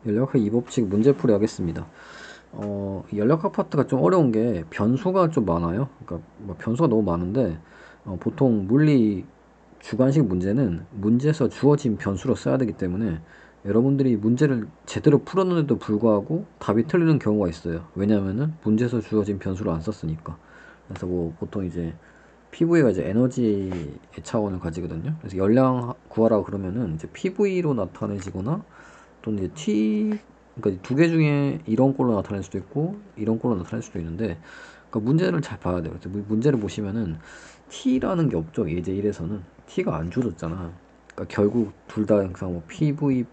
연력학 2법칙 문제풀이 하겠습니다. 연력학 파트가 좀 어려운 게 변수가 좀 많아요. 그러니까 뭐 변수가 너무 많은데 보통 물리 주관식 문제는 문제에서 주어진 변수로 써야 되기 때문에 여러분들이 문제를 제대로 풀었는데도 불구하고 답이 틀리는 경우가 있어요. 왜냐면은 문제에서 주어진 변수를 안 썼으니까. 그래서 뭐 보통 이제 PV가 이제 에너지의 차원을 가지거든요. 그래서 열량 구하라 그러면은 이제 PV로 나타내지거나 또는 이제 그러니까 두 개 중에 이런 꼴로 나타낼 수도 있고 이런 꼴로 나타낼 수도 있는데, 그러니까 문제를 잘 봐야 돼요. 그래서 문제를 보시면은 t라는 게 없죠. 예제 1에서는 t가 안 주어졌잖아. 그러니까 결국 둘 다 항상 뭐 PV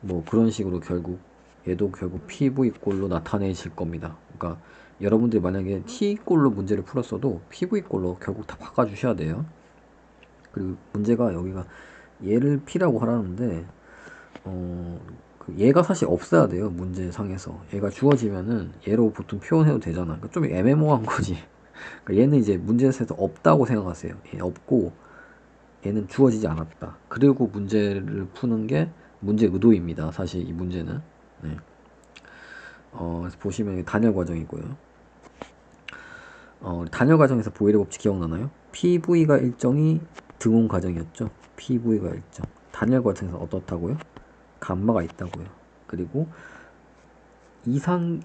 뭐 그런 식으로 결국 얘도 결국 PV 꼴로 나타내실 겁니다. 그러니까 여러분들이 만약에 t 꼴로 문제를 풀었어도 PV 꼴로 결국 다 바꿔주셔야 돼요. 그리고 문제가 여기가 얘를 P라고 하라는데 그 얘가 사실 없어야 돼요. 문제상에서 얘가 주어지면은 얘로 보통 표현해도 되잖아. 그러니까 좀 애매모호한 거지. 그러니까 얘는 이제 문제에서 없다고 생각하세요. 얘 없고 얘는 주어지지 않았다. 그리고 문제를 푸는 게 문제 의도입니다. 사실 이 문제는. 네. 그래서 보시면 단열 과정이고요. 단열 과정에서 보일의 법칙 기억나나요? PV가 일정이 등온 과정이었죠. PV가 일정. 단열 과정에서 어떻다고요? 감마가 있다고요. 그리고 이상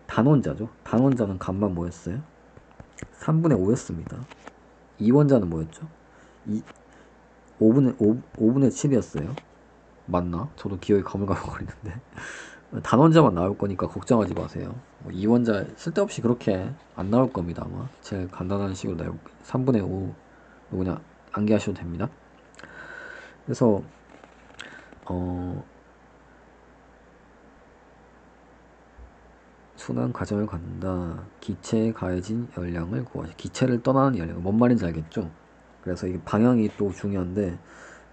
단원자죠. 단원자는 값만 뭐였어요? 3분의 5였습니다. 이원자는 뭐였죠? 5분의 7이었어요. 맞나? 저도 기억이 가물가물거리는데. 단원자만 나올 거니까 걱정하지 마세요. 뭐 이원자 쓸데없이 그렇게 안 나올 겁니다. 아마 제일 간단한 식으로 나올 3분의 5 그냥 암기하셔도 됩니다. 그래서 어, 순환 과정을 갖는다. 기체에 가해진 열량을 구하시. 기체를 떠나는 열량. 뭔 말인지 알겠죠? 그래서 이게 방향이 또 중요한데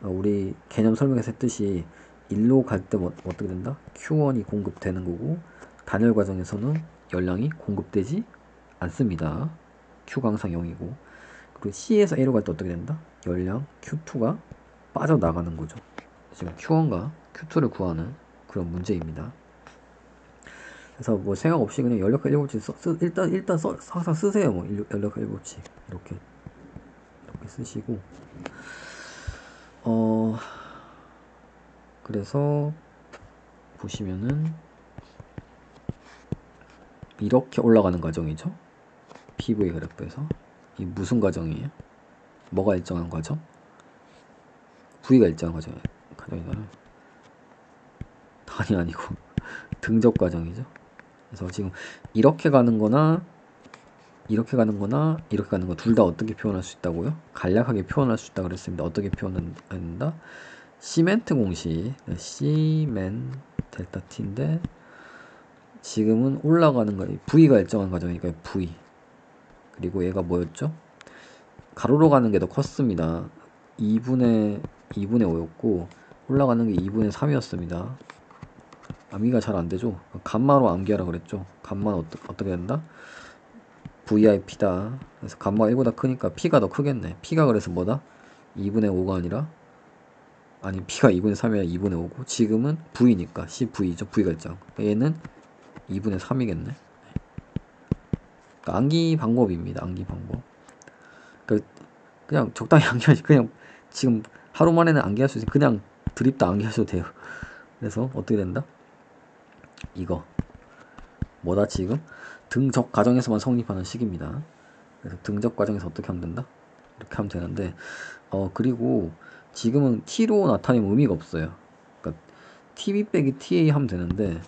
우리 개념 설명에서 했듯이 일로 갈 때 어떻게 된다? Q1이 공급되는 거고 단열 과정에서는 열량이 공급되지 않습니다. Q가 항상 0이고 그리고 C에서 A로 갈 때 어떻게 된다? 열량 Q2가 빠져나가는 거죠. 지금 Q1과 Q2를 구하는 그런 문제입니다. 그래서 뭐 생각 없이 그냥 연력학 1법칙 일단 항상 쓰세요. 뭐 연력학 1법칙 이렇게 쓰시고 어 그래서 보시면은 이렇게 올라가는 과정이죠. PV 그래프에서 이 무슨 과정이에요? 뭐가 일정한 과정? V가 일정한 과정이잖아요. 단이 아니고 등적 과정이죠. 그래서 지금 이렇게 가는 거나 이렇게 가는 거나 이렇게 가는 거 둘 다 어떻게 표현할 수 있다고요? 간략하게 표현할 수 있다 그랬습니다. 어떻게 표현한다? 시멘트 공식 C맨 델타 T인데 지금은 올라가는 거 V가 일정한 과정이니까 V 그리고 얘가 뭐였죠? 가로로 가는 게 더 컸습니다. 2분의 5였고 올라가는 게 2분의 3이었습니다. 암기가 잘 안되죠? 감마로 암기하라 그랬죠? 감마는 어떻게 된다? VIP다. 그래서 감마가 1보다 크니까 P가 더 크겠네. P가 그래서 뭐다? 2분의 5가 아니라 아니 P가 2분의 3이 아니라 2분의 5고 지금은 V니까 CV죠. V가 있죠. 얘는 2분의 3이겠네. 그러니까 암기 방법입니다. 암기 방법. 그러니까 그냥 적당히 암기하시 그냥 지금 하루 만에는 암기할 수 있으니 그냥 드립다 암기하셔도 돼요. 그래서 어떻게 된다? 이거 뭐다 지금? 등적 과정에서만 성립하는 식입니다. 그래서 등적 과정에서 어떻게 하면 된다? 이렇게 하면 되는데 그리고 지금은 t로 나타내면 의미가 없어요. 그러니까 tb 빼기 ta 하면 되는데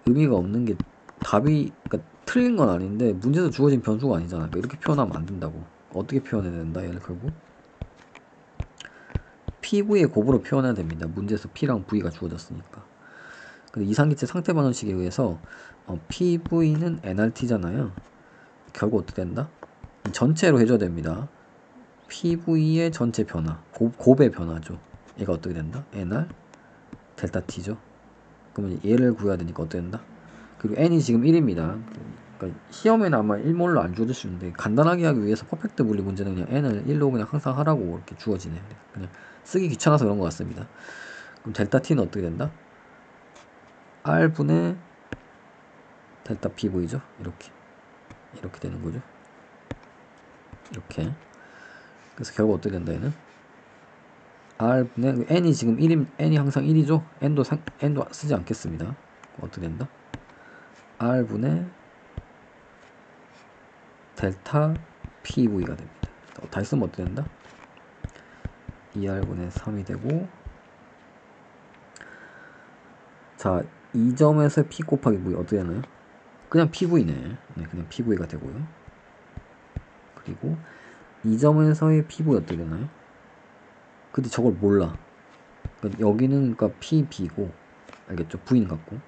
의미가 없는 게 답이 그러니까 틀린 건 아닌데 문제에서 주어진 변수가 아니잖아. 그러니까 이렇게 표현하면 안 된다고. 어떻게 표현해야 된다? 얘를 결국 PV의 곱으로 표현해야 됩니다. 문제에서 P랑 V가 주어졌으니까. 근데 이상기체 상태 반응식에 의해서 PV는 nRT잖아요. 결국 어떻게 된다? 전체로 해줘야 됩니다. PV의 전체 변화, 곱의 변화죠. 얘가 어떻게 된다? nR 델타 T죠. 그러면 얘를 구해야 되니까 어떻게 된다? 그리고 n이 지금 1입니다. 그러니까 시험에는 아마 1몰로 안 주어질 수 있는데 간단하게 하기 위해서 퍼펙트 분리 문제는 그냥 n을 1로 그냥 항상 하라고 이렇게 주어지네. 그냥 쓰기 귀찮아서 그런 것 같습니다. 그럼 델타 t는 어떻게 된다? R분의 델타 PV죠. 이렇게 되는 거죠. 이렇게. 그래서 결국 어떻게 된다, 얘는? R분의, N이 지금 1인, N이 항상 1이죠? N도 쓰지 않겠습니다. 어떻게 된다? R분의 델타 PV가 됩니다. 다시 쓰면 어떻게 된다? 2R분의 3이 되고, 자, 이 점에서 P 곱하기 V 어떻게 되나요? 그냥 PV네. 네, 그냥 PV가 되고요. 그리고 이 점에서의 PV 어떻게 되나요? 근데 저걸 몰라. 그러니까 여기는 그러니까 PB고, 알겠죠? V는 같고,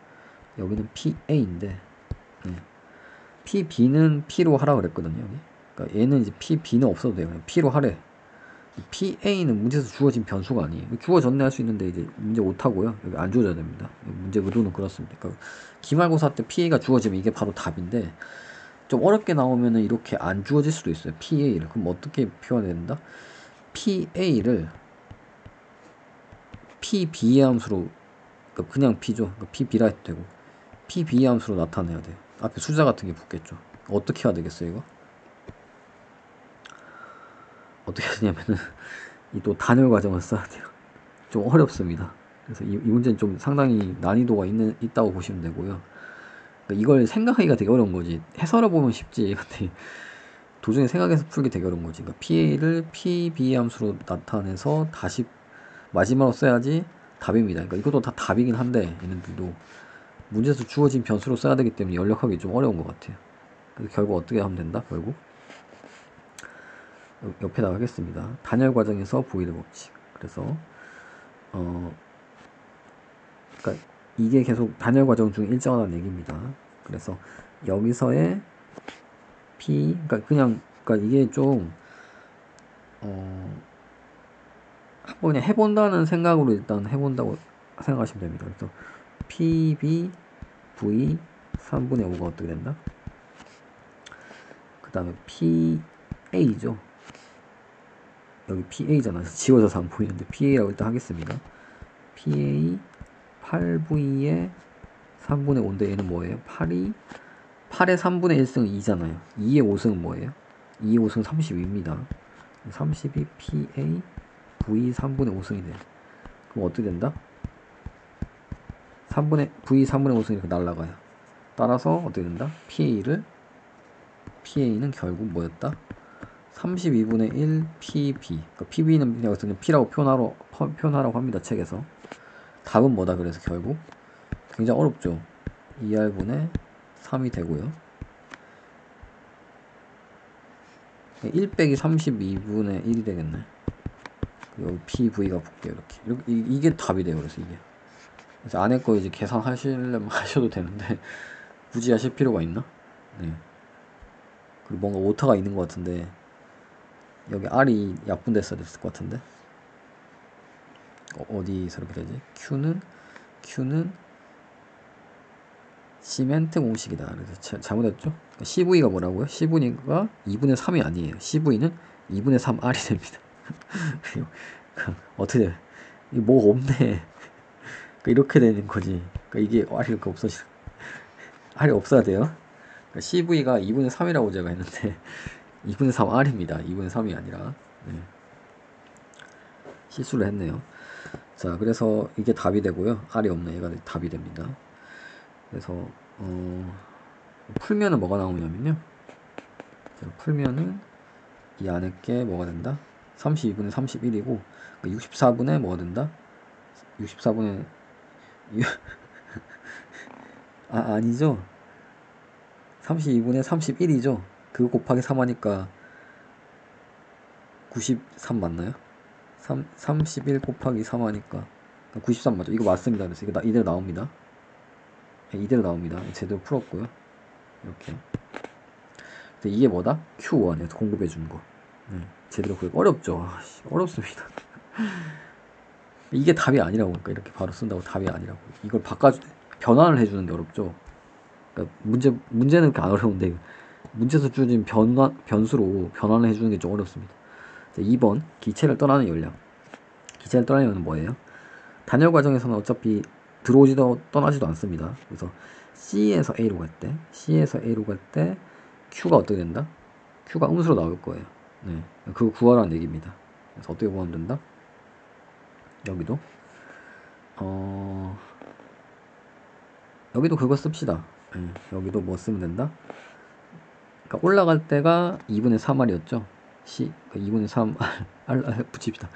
여기는 PA인데, 네. PB는 P로 하라 그랬거든요. 여기. 그러니까 얘는 이제 PB는 없어도 돼요. 그냥 P로 하래. PA는 문제에서 주어진 변수가 아니에요. 주어졌네 할 수 있는데 이제 문제 못하고요. 여기 안 주어져야 됩니다. 문제 의도는 그렇습니다. 그러니까 기말고사 때 PA가 주어지면 이게 바로 답인데 좀 어렵게 나오면은 이렇게 안 주어질 수도 있어요. PA를. 그럼 어떻게 표현해야 된다? PA를 PB의 함수로, 그러니까 그냥 B죠. 그러니까 PB라 해도 되고 PB의 함수로 나타내야 돼요. 앞에 숫자 같은 게 붙겠죠. 어떻게 해야 되겠어요, 이거? 어떻게 하냐면은 이 또 단열 과정을 써야 돼요. 좀 어렵습니다. 그래서 이 문제는 좀 상당히 난이도가 있다고 보시면 되고요. 그러니까 이걸 생각하기가 되게 어려운 거지. 해설을 보면 쉽지. 근데 도중에 생각해서 풀기 되게 어려운 거지. 그러니까 PA를 PB 함수로 나타내서 다시 마지막으로 써야지 답입니다. 그러니까 이것도 다 답이긴 한데 얘네들도 문제에서 주어진 변수로 써야 되기 때문에 연력하기 좀 어려운 것 같아요. 그래서 결국 어떻게 하면 된다? 결국 옆에다가 하겠습니다. 단열 과정에서 보이드 법칙. 그래서 그러니까 이게 계속 단열 과정 중 일정하다는 얘기입니다. 그래서 여기서의 P, 그러니까 이게 좀 한번 그냥 해본다는 생각으로 일단 해본다고 생각하시면 됩니다. 그래서 PB V 3분의 5가 어떻게 된다? 그 다음에 PA죠. 여기 PA잖아. 지워져서 안 보이는데 PA라고 일단 하겠습니다. PA 8V의 3분의 5인데 얘는 뭐예요? 8의 3분의 1승은 2잖아요. 2의 5승은 뭐예요? 2의 5승은 32입니다. 32 PA V 3분의 5승이 돼요. 그럼 어떻게 된다? V 3분의 5승이 이렇게 날아가요. 따라서 어떻게 된다? PA는 결국 뭐였다? 32분의 1 PB. 그러니까 PB는 여기서 그냥 P라고 표현하라고 합니다. 책에서. 답은 뭐다? 그래서 결국 굉장히 어렵죠. 2R분의 3이 되고요. 1 빼기 32분의 1이 되겠네. 여기 PV가 붙게요. 이렇게. 이게 답이 돼요. 그래서 이게. 그래서 안에 거 이제 계산하시려면 하셔도 되는데 굳이 하실 필요가 있나? 네. 그리고 뭔가 오타가 있는 것 같은데 여기 R이 약분됐어야 됐을 것 같은데 어디서 이렇게 되지? Q는 시멘트 공식이다. 그래서 잘못했죠? 그러니까 CV가 뭐라고요? CV가 2분의 3이 아니에요. CV는 2분의 3 R이 됩니다. 어떻게 돼? 이게 뭐가 없네. 그러니까 이렇게 되는 거지. 그러니까 이게 R이 이렇게 R이 없어야 돼요. 그러니까 CV가 2분의 3이라고 제가 했는데 2분의 3 R입니다. 2분의 3이 아니라. 네. 실수를 했네요. 자, 그래서 이게 답이 되고요. R이 없는 얘가 답이 됩니다. 그래서 풀면은 뭐가 나오냐면요. 풀면은 이 안에 게 뭐가 된다? 32분의 31이고 64분의 뭐가 된다? 64분의 아니죠. 32분의 31이죠. 그거 곱하기 3 하니까 93 맞나요? 31 곱하기 3 하니까 93 맞죠? 이거 맞습니다. 그래서 이거 이대로 나옵니다. 이대로 나옵니다. 제대로 풀었고요. 이렇게. 이게 뭐다? Q1에서 공급해 주는 거. 제대로 어렵죠. 어렵습니다. 이게 답이 아니라고. 그러니까 이렇게 바로 쓴다고 답이 아니라고. 이걸 변환을 해주는 게 어렵죠. 그러니까 문제는 그렇게 안 어려운데 문제에서 주어진 변수로 변환을 해주는 게 좀 어렵습니다. 2번 기체를 떠나는 연량. 기체를 떠나는 연량은 뭐예요? 단열 과정에서는 어차피 들어오지도 떠나지도 않습니다. 그래서 C에서 A로 갈 때 Q가 어떻게 된다? Q가 음수로 나올 거예요. 네, 그거 구하라는 얘기입니다. 그래서 어떻게 구하면 된다? 여기도 여기도 그거 씁시다. 네, 여기도 뭐 쓰면 된다? 그러니까 올라갈 때가 2분의 3R이었죠. C, 그러니까 2분의 3 R 붙입시다.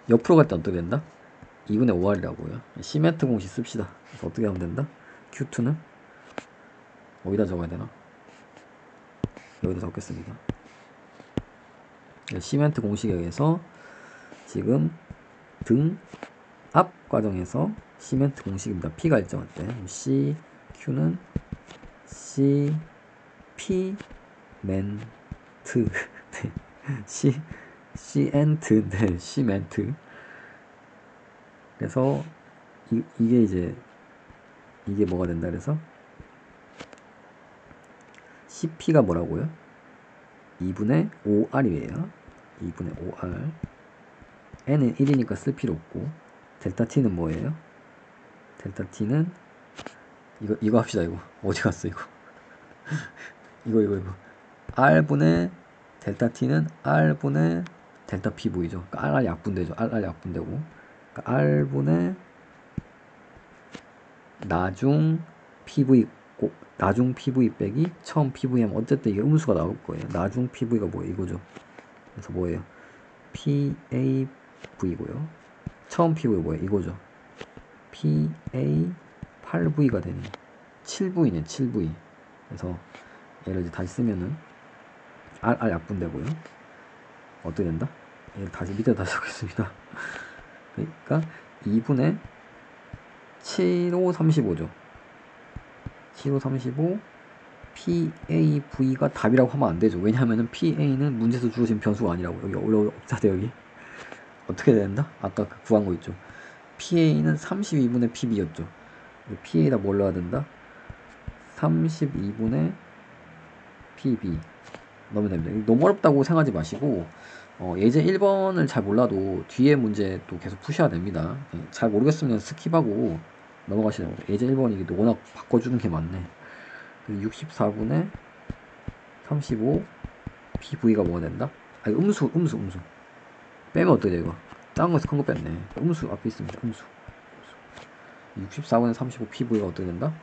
옆으로 갈 때 어떻게 된다? 2분의 5R이라고요. 시멘트 공식 씁시다. 그래서 어떻게 하면 된다? Q2는 어디다 적어야 되나? 여기다 적겠습니다. 시멘트 공식에 의해서 지금 등 앞 과정에서 시멘트 공식입니다. P가 일정할 때 C, Q는 C, P, 멘트 네. 시엔트 네, 시멘트. 그래서 이게 이제 이게 뭐가 된다 그래서 CP가 뭐라고요? 2분의 5R이에요. 2분의 5R. N은 1이니까 쓸 필요 없고 델타 T는 뭐예요? 델타 T는 이거 합시다. 이거 어디 갔어 이거? 이거 R분의 델타 T는 R분의 델타 PV죠. 그러니까 RR 약분되죠. RR 약분되고 그러니까 R분의 나중 PV 빼기 처음 PV하면 어쨌든 이게 음수가 나올 거예요. 나중 PV가 뭐예요? 이거죠. 그래서 뭐예요? PAV고요. 처음 PV 뭐예요? 이거죠. PA 8V가 되는 7V네. 7V. 그래서 얘를 이제 다시 쓰면은 R 약분되고요. 어떻게 된다? 얘를 다시 밑에 다시 적겠습니다. 그러니까 2분의 7535죠. 7535 PAV가 답이라고 하면 안 되죠. 왜냐하면은 PA는 문제에서 주어진 변수가 아니라고. 여기 없자대 여기. 어떻게 된다? 아까 그 구한 거 있죠. PA는 32분의 PB였죠. PA에다 뭘 넣어야 된다? 32분의 PB 넣으면 됩니다. 너무 어렵다고 생각하지 마시고 예제 1번을 잘 몰라도 뒤에 문제 또 계속 푸셔야 됩니다. 잘 모르겠으면 스킵하고 넘어가시는 거예요. 예제 1번 이게 워낙 바꿔주는 게 많네. 64분의 35 PV가 뭐가 된다? 아니 음수 빼면 어떻게 돼 이거? 작은 거에서 큰 거 뺐네. 음수 앞에 있습니다. 음수 64분의 35 PV가 어떻게 된다?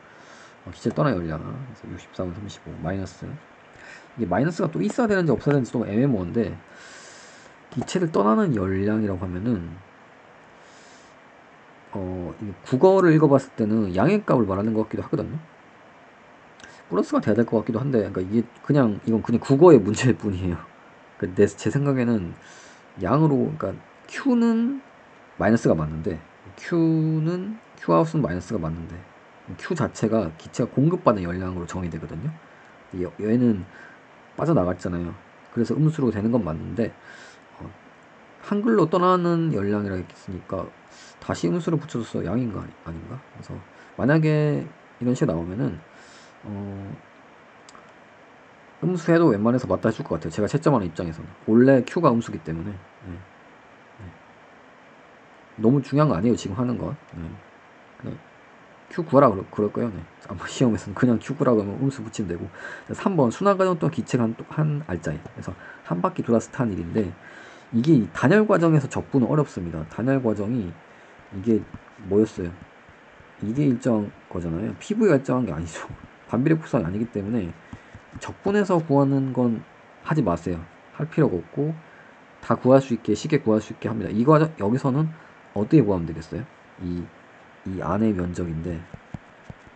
기체 떠나 열량. 그래서 64분의 35 마이너스. 이게 마이너스가 또 있어야 되는지 없어야 되는지 좀 애매모호한데 기체를 떠나는 열량이라고 하면은 국어를 읽어봤을 때는 양의 값을 말하는 것 같기도 하거든요. 플러스가 돼야 될 것 같기도 한데, 그러니까 이건 그냥 국어의 문제일 뿐이에요. 그러니까 제 생각에는 양으로, 그러니까 Q는 마이너스가 맞는데, Q아웃은 마이너스가 맞는데, Q 자체가 기체가 공급받는 열량으로 정의되거든요. 얘는 빠져나갔잖아요. 그래서 음수로 되는 건 맞는데, 한글로 떠나는 열량이라 했으니까 다시 음수를 붙여줘서 양인가 아닌가? 그래서 만약에 이런 식으로 나오면은 음수해도 웬만해서 맞다 해줄 것 같아요. 제가 채점하는 입장에서는 원래 Q가 음수기 때문에 네. 너무 중요한 거 아니에요. 지금 하는 건 그냥 Q 구하라 그럴 거예요. 네. 아마 시험에서는 그냥 Q 구라고 하면 음수 붙이면 되고 3번 순환과정 동안 기체가 한 알짜리. 그래서 한 바퀴 돌아서 탄 일인데 이게 단열 과정에서 적분은 어렵습니다. 단열 과정이 이게 뭐였어요? 이게 일정한 거잖아요. PV가 일정한 게 아니죠. 반비례 폭삭이 아니기 때문에 적분해서 구하는 건 하지 마세요. 할 필요가 없고 다 구할 수 있게 쉽게 구할 수 있게 합니다. 이 과정 여기서는 어떻게 구하면 되겠어요? 이 안의 면적인데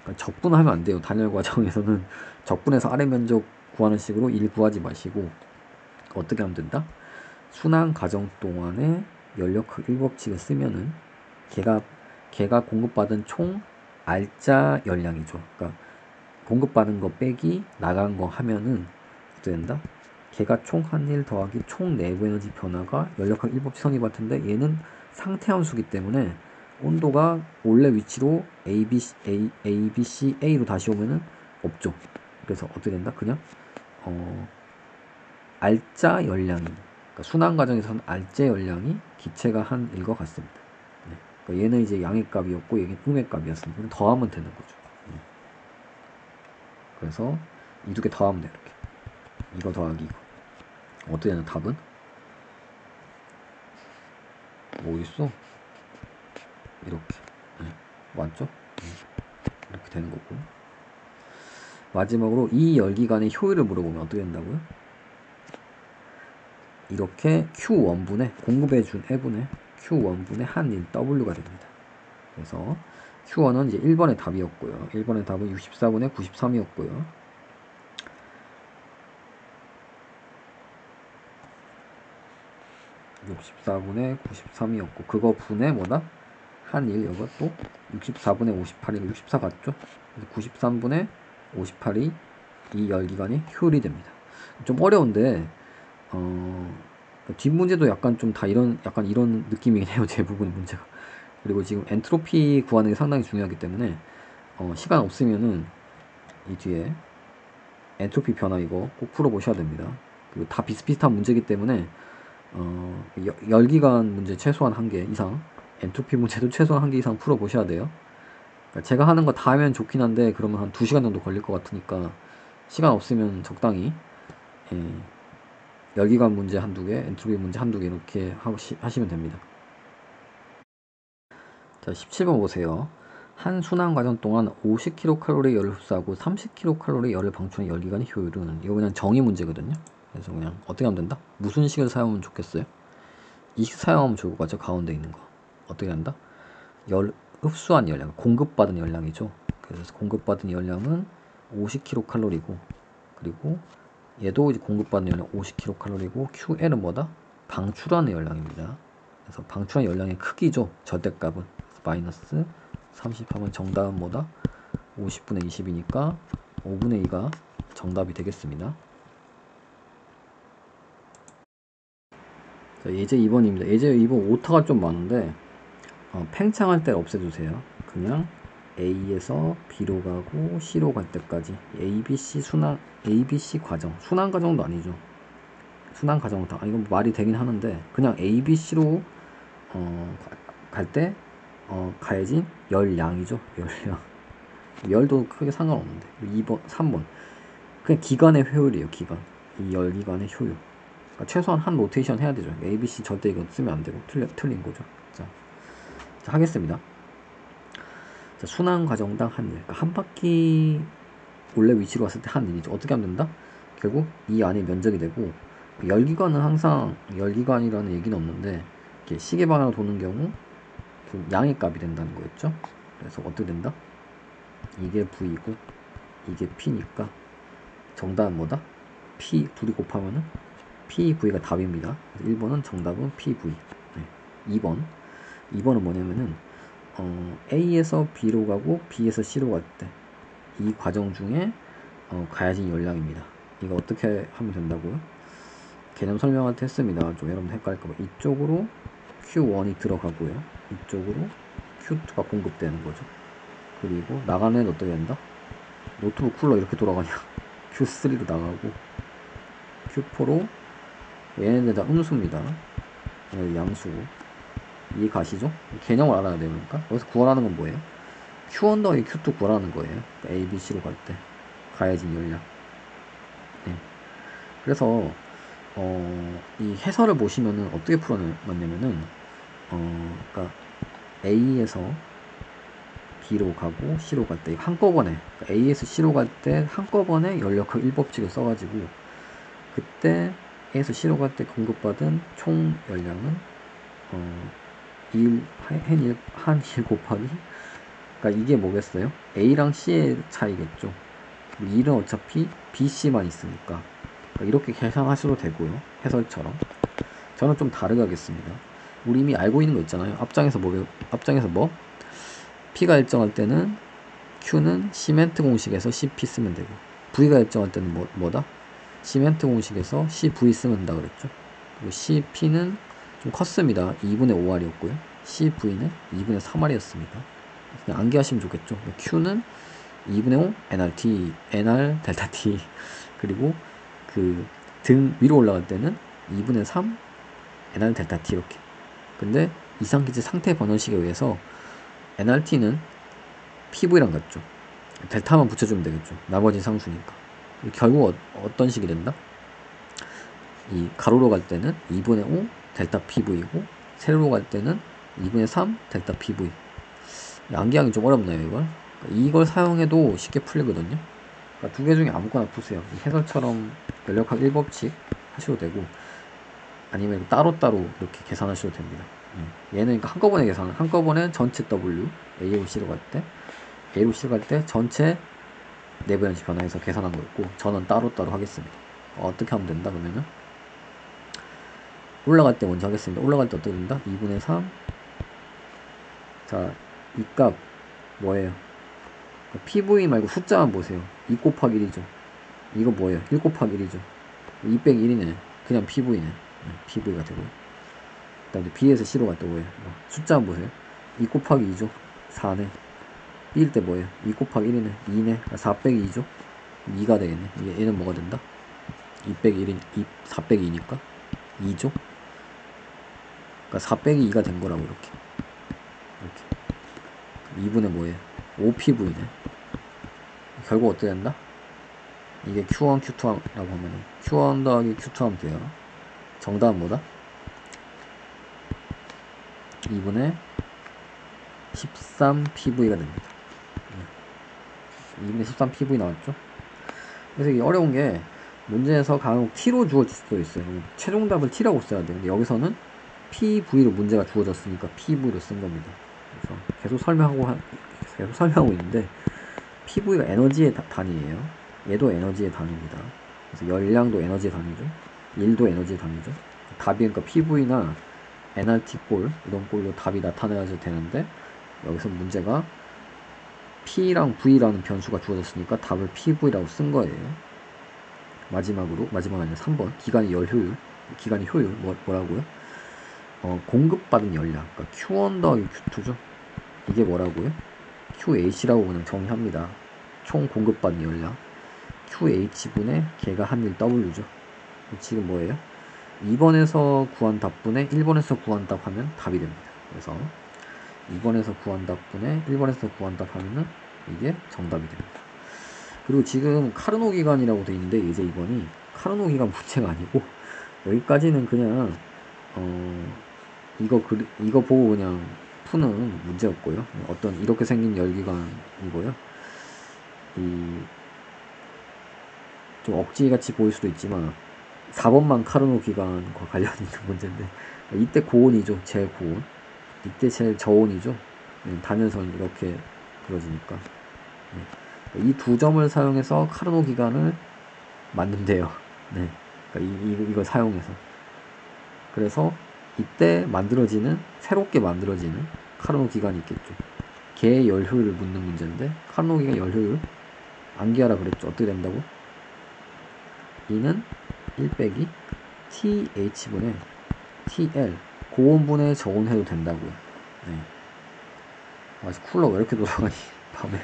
그러니까 적분하면 안 돼요. 단열 과정에서는 적분해서 아래 면적 구하는 식으로 1 구하지 마시고 어떻게 하면 된다? 순환 과정 동안에 연력학 1법칙을 쓰면은 걔가 공급받은 총 알짜 열량이죠. 그러니까 공급받은 거 빼기 나간 거 하면은 어떻게 된다? 걔가 총 한 일 더하기 총 내부 에너지 변화가 연력학 1법칙 성립할 텐데 얘는 상태 함수기 때문에 온도가 원래 위치로 A, B, C, A로 다시 오면은 없죠. 그래서 어떻게 된다? 그냥 알짜 열량이 그러니까 순환 과정에서는 알짜 열량이 기체가 한 일과 같습니다. 네. 그러니까 얘는 이제 양의 값이었고 얘는 음의 값이었으니까 더하면 되는 거죠. 그래서 이 두 개 더하면 돼. 이렇게 이거 더하기 이거. 어떻게 되나 답은? 뭐 있어? 이렇게 맞죠? 이렇게 되는 거고. 마지막으로 이 열기관의 효율을 물어보면 어떻게 된다고요? 이렇게 Q1분의 공급해준 해분의 Q1분의 한인 W가 됩니다. 그래서 Q1은 이제 1번의 답이었고요. 1번의 답은 64분의 93이었고요. 64분의 93이었고 그거 분의 뭐다? 한일 이것도 64분의 58이 64 같죠? 그래서 93분의 58이 이 열기관이 효율이 됩니다. 좀 어려운데 뒷문제도 약간 좀 다 약간 이런 느낌이긴 해요. 대부분 문제가. 그리고 지금 엔트로피 구하는 게 상당히 중요하기 때문에 시간 없으면은 이 뒤에 엔트로피 변화 이거 꼭 풀어보셔야 됩니다. 그리고 다 비슷비슷한 문제이기 때문에 열기관 문제 최소한 1개 이상, 엔트로피 문제도 최소한 1개 이상 풀어보셔야 돼요. 그러니까 제가 하는 거 다 하면 좋긴 한데 그러면 한 2시간 정도 걸릴 것 같으니까 시간 없으면 적당히 열기관 문제 한두 개, 엔트로피 문제 한두 개 이렇게 하시면 됩니다. 자, 17번 보세요. 한 순환 과정 동안 50kcal 열을 흡수하고 30kcal 열을 방출하는 열기관의 효율은, 이거 그냥 정의 문제거든요. 그래서 그냥 어떻게 하면 된다? 무슨 식을 사용하면 좋겠어요? 이 식 사용하면 좋을 것 같죠? 가운데 있는 거 어떻게 한다? 흡수한 열량, 공급받은 열량이죠. 그래서 공급받은 열량은 50kcal이고, 그리고 얘도 이제 공급받는 열량 50kcal이고, QL은 뭐다? 방출하는 열량입니다. 그래서 방출한 열량의 크기죠. 절대값은 마이너스 30하면 정답은 뭐다? 50분의 20이니까 5분의 2가 정답이 되겠습니다. 자, 예제 2번입니다. 예제 2번 오타가 좀 많은데 팽창할 때 없애주세요. 그냥 A에서 B로 가고 C로 갈 때까지 ABC 과정, 순환 과정도 아니죠. 순환 과정은 다 이건 말이 되긴 하는데 그냥 ABC로 갈 때 가해진 열량이죠. 열량. 열도 크게 상관없는데. 2번, 3번. 그냥 기간의 효율이에요. 기간. 이 열기간의 효율. 그러니까 최소한 한 로테이션 해야 되죠. ABC 절대 이거 쓰면 안 되고 틀린 거죠. 자 하겠습니다. 자, 순환 과정당 한 일. 그러니까 한 바퀴 원래 위치로 왔을 때 한 일이죠. 어떻게 하면 된다? 결국 이 안에 면적이 되고, 열기관은 항상 열기관이라는 얘기는 없는데 이렇게 시계 방향으로 도는 경우 그 양의 값이 된다는 거였죠. 그래서 어떻게 된다? 이게 V이고 이게 P니까 정답은 뭐다? P 둘이 곱하면은 PV가 답입니다. 1번은 정답은 PV. 네. 2번은 뭐냐면은 A에서 B로 가고 B에서 C로 갈 때 이 과정 중에 가해진 열량입니다. 이거 어떻게 하면 된다고요? 개념 설명할 때 했습니다. 좀 여러분 헷갈릴까봐. 이쪽으로 Q1이 들어가고요. 이쪽으로 Q2가 공급되는 거죠. 그리고 나가는 애는 어떻게 된다? 노트북 쿨러 이렇게 돌아가냐? Q3로 나가고 Q4로, 얘네들 다 음수입니다. 양수. 이해 가시죠? 개념을 알아야 되니까. 여기서 구하라는 건 뭐예요? Q1 더하기 Q2 구하라는 거예요. 그러니까 A, B, C로 갈 때 가해진 열량. 네. 그래서 이 해설을 보시면은 어떻게 풀어놨냐면은 그러니까 A에서 B로 가고 C로 갈 때 한꺼번에, 그러니까 A에서 C로 갈 때 한꺼번에 연력학 1법칙을 써가지고 그때 A에서 C로 갈 때 공급받은 총 열량은 한 1 곱하기, 그러니까 이게 뭐겠어요? A랑 C의 차이겠죠. 1은 어차피 B, C만 있으니까 이렇게 계산하셔도 되고요. 해설처럼. 저는 좀 다르게 하겠습니다. 우리 이미 알고 있는 거 있잖아요. 앞장에서 뭐? P가 일정할 때는 Q는 시멘트 공식에서 CP 쓰면 되고, V가 일정할 때는 뭐다? 시멘트 공식에서 CV 쓰면 된다 그랬죠. 그리고 CP는 좀 컸습니다. 2분의 5R이었고요. CV는 2분의 3R이었습니다. 그냥 암기하시면 좋겠죠. Q는 2분의 5 NRT, NR 델타 T. 그리고 그 등 위로 올라갈 때는 2분의 3 NR 델타 T 이렇게. 근데 이상기체 상태 번호식에 의해서 nRT는 PV랑 같죠. 델타만 붙여주면 되겠죠. 나머지 상수니까. 결국 어떤 식이 된다? 이 가로로 갈 때는 2분의 5 델타 PV고 세로로 갈 때는 2분의 3 델타 PV. 암기하기 좀 어렵나요, 이걸 사용해도 쉽게 풀리거든요. 그러니까 두 개 중에 아무거나 푸세요. 해설처럼 연력학 1법칙 하셔도 되고, 아니면 따로따로 이렇게 계산하셔도 됩니다. 얘는 그러니까 한꺼번에 계산, 한꺼번에 전체 W, A로 C로 갈 때, A로 C로 갈 때 전체 내부 연식 변화해서 계산한 거였고, 저는 따로따로 하겠습니다. 어떻게 하면 된다, 그러면은? 올라갈 때 먼저 하겠습니다. 올라갈 때 어떻게 된다? 2분의 3. 자, 이 값 뭐예요? PV 말고 숫자만 보세요. 2 곱하기 1이죠. 이거 뭐예요? 1 곱하기 1이죠. 2 빼기 1이네. 그냥 PV네. PV가 되고요. 그 다음에 B에서 C로 갈 때 뭐예요? 숫자만 보세요. 2 곱하기 2죠. 4네. B일 때 뭐예요? 2 곱하기 1이네. 2네. 4 빼기 2죠. 2가 되겠네. 얘는 뭐가 된다? 2 빼기 1이 4 빼기 2니까 2죠. 그러니까 4 빼기 2가 된 거라고 이렇게. 2분의 뭐예요? 5PV네. 결국 어떻게 된다? 이게 Q1, Q2라고 하면 Q1 더하기 Q2 하면 돼요. 정답은 뭐다? 2분의 13PV가 됩니다. 2분의 13PV 나왔죠? 그래서 이게 어려운 게 문제에서 간혹 T로 주어질 수도 있어요. 최종답을 T라고 써야 돼요. 근데 여기서는 PV로 문제가 주어졌으니까 PV로 쓴 겁니다. 그래서 계속 설명하고 있는데 PV가 에너지의 단위예요. 얘도 에너지의 단위입니다. 그래서 열량도 에너지의 단위죠. 1도 에너지의 단위죠. 답이 그러니까 PV나 nRT 꼴 이런 꼴로 답이 나타나야지 되는데 여기서 문제가 P랑 V라는 변수가 주어졌으니까 답을 PV라고 쓴 거예요. 마지막으로 아니라 3번 기관의 열효율, 기관의 효율 뭐라고요? 공급받은 열량, 그러니까 Q1 더하기 Q2죠. 이게 뭐라고요? QH라고 그냥 정의합니다. 총 공급받은 열량. QH분의 걔가 한일 W죠. 지금 뭐예요? 2번에서 구한 답분의 1번에서 구한 답 하면 답이 됩니다. 그래서 2번에서 구한 답분의 1번에서 구한 답 하면은 이게 정답이 됩니다. 그리고 지금 카르노 기간이라고 되어 있는데 이제 2번이 카르노 기간 문제가 아니고 여기까지는 그냥 이거 보고 그냥 푸는 문제였고요. 어떤 이렇게 생긴 열기관이고요. 좀 억지같이 보일 수도 있지만 4번만 카르노 기간과 관련 있는 문제인데 이때 고온이죠. 제일 고온. 이때 제일 저온이죠. 단연선 이렇게 그려지니까 이 두 점을 사용해서 카르노 기간을 만든대요. 네. 그러니까 이걸 사용해서. 그래서 이때 새롭게 만들어지는 카르노 기간이 있겠죠. 걔의 열효율을 묻는 문제인데 카르노 기간 열효율 암기하라 그랬죠. 어떻게 된다고? 이는 1 빼기 TH분의 TL 고온분의 저온해도 된다고요. 네. 쿨러 왜 이렇게 돌아가니 밤에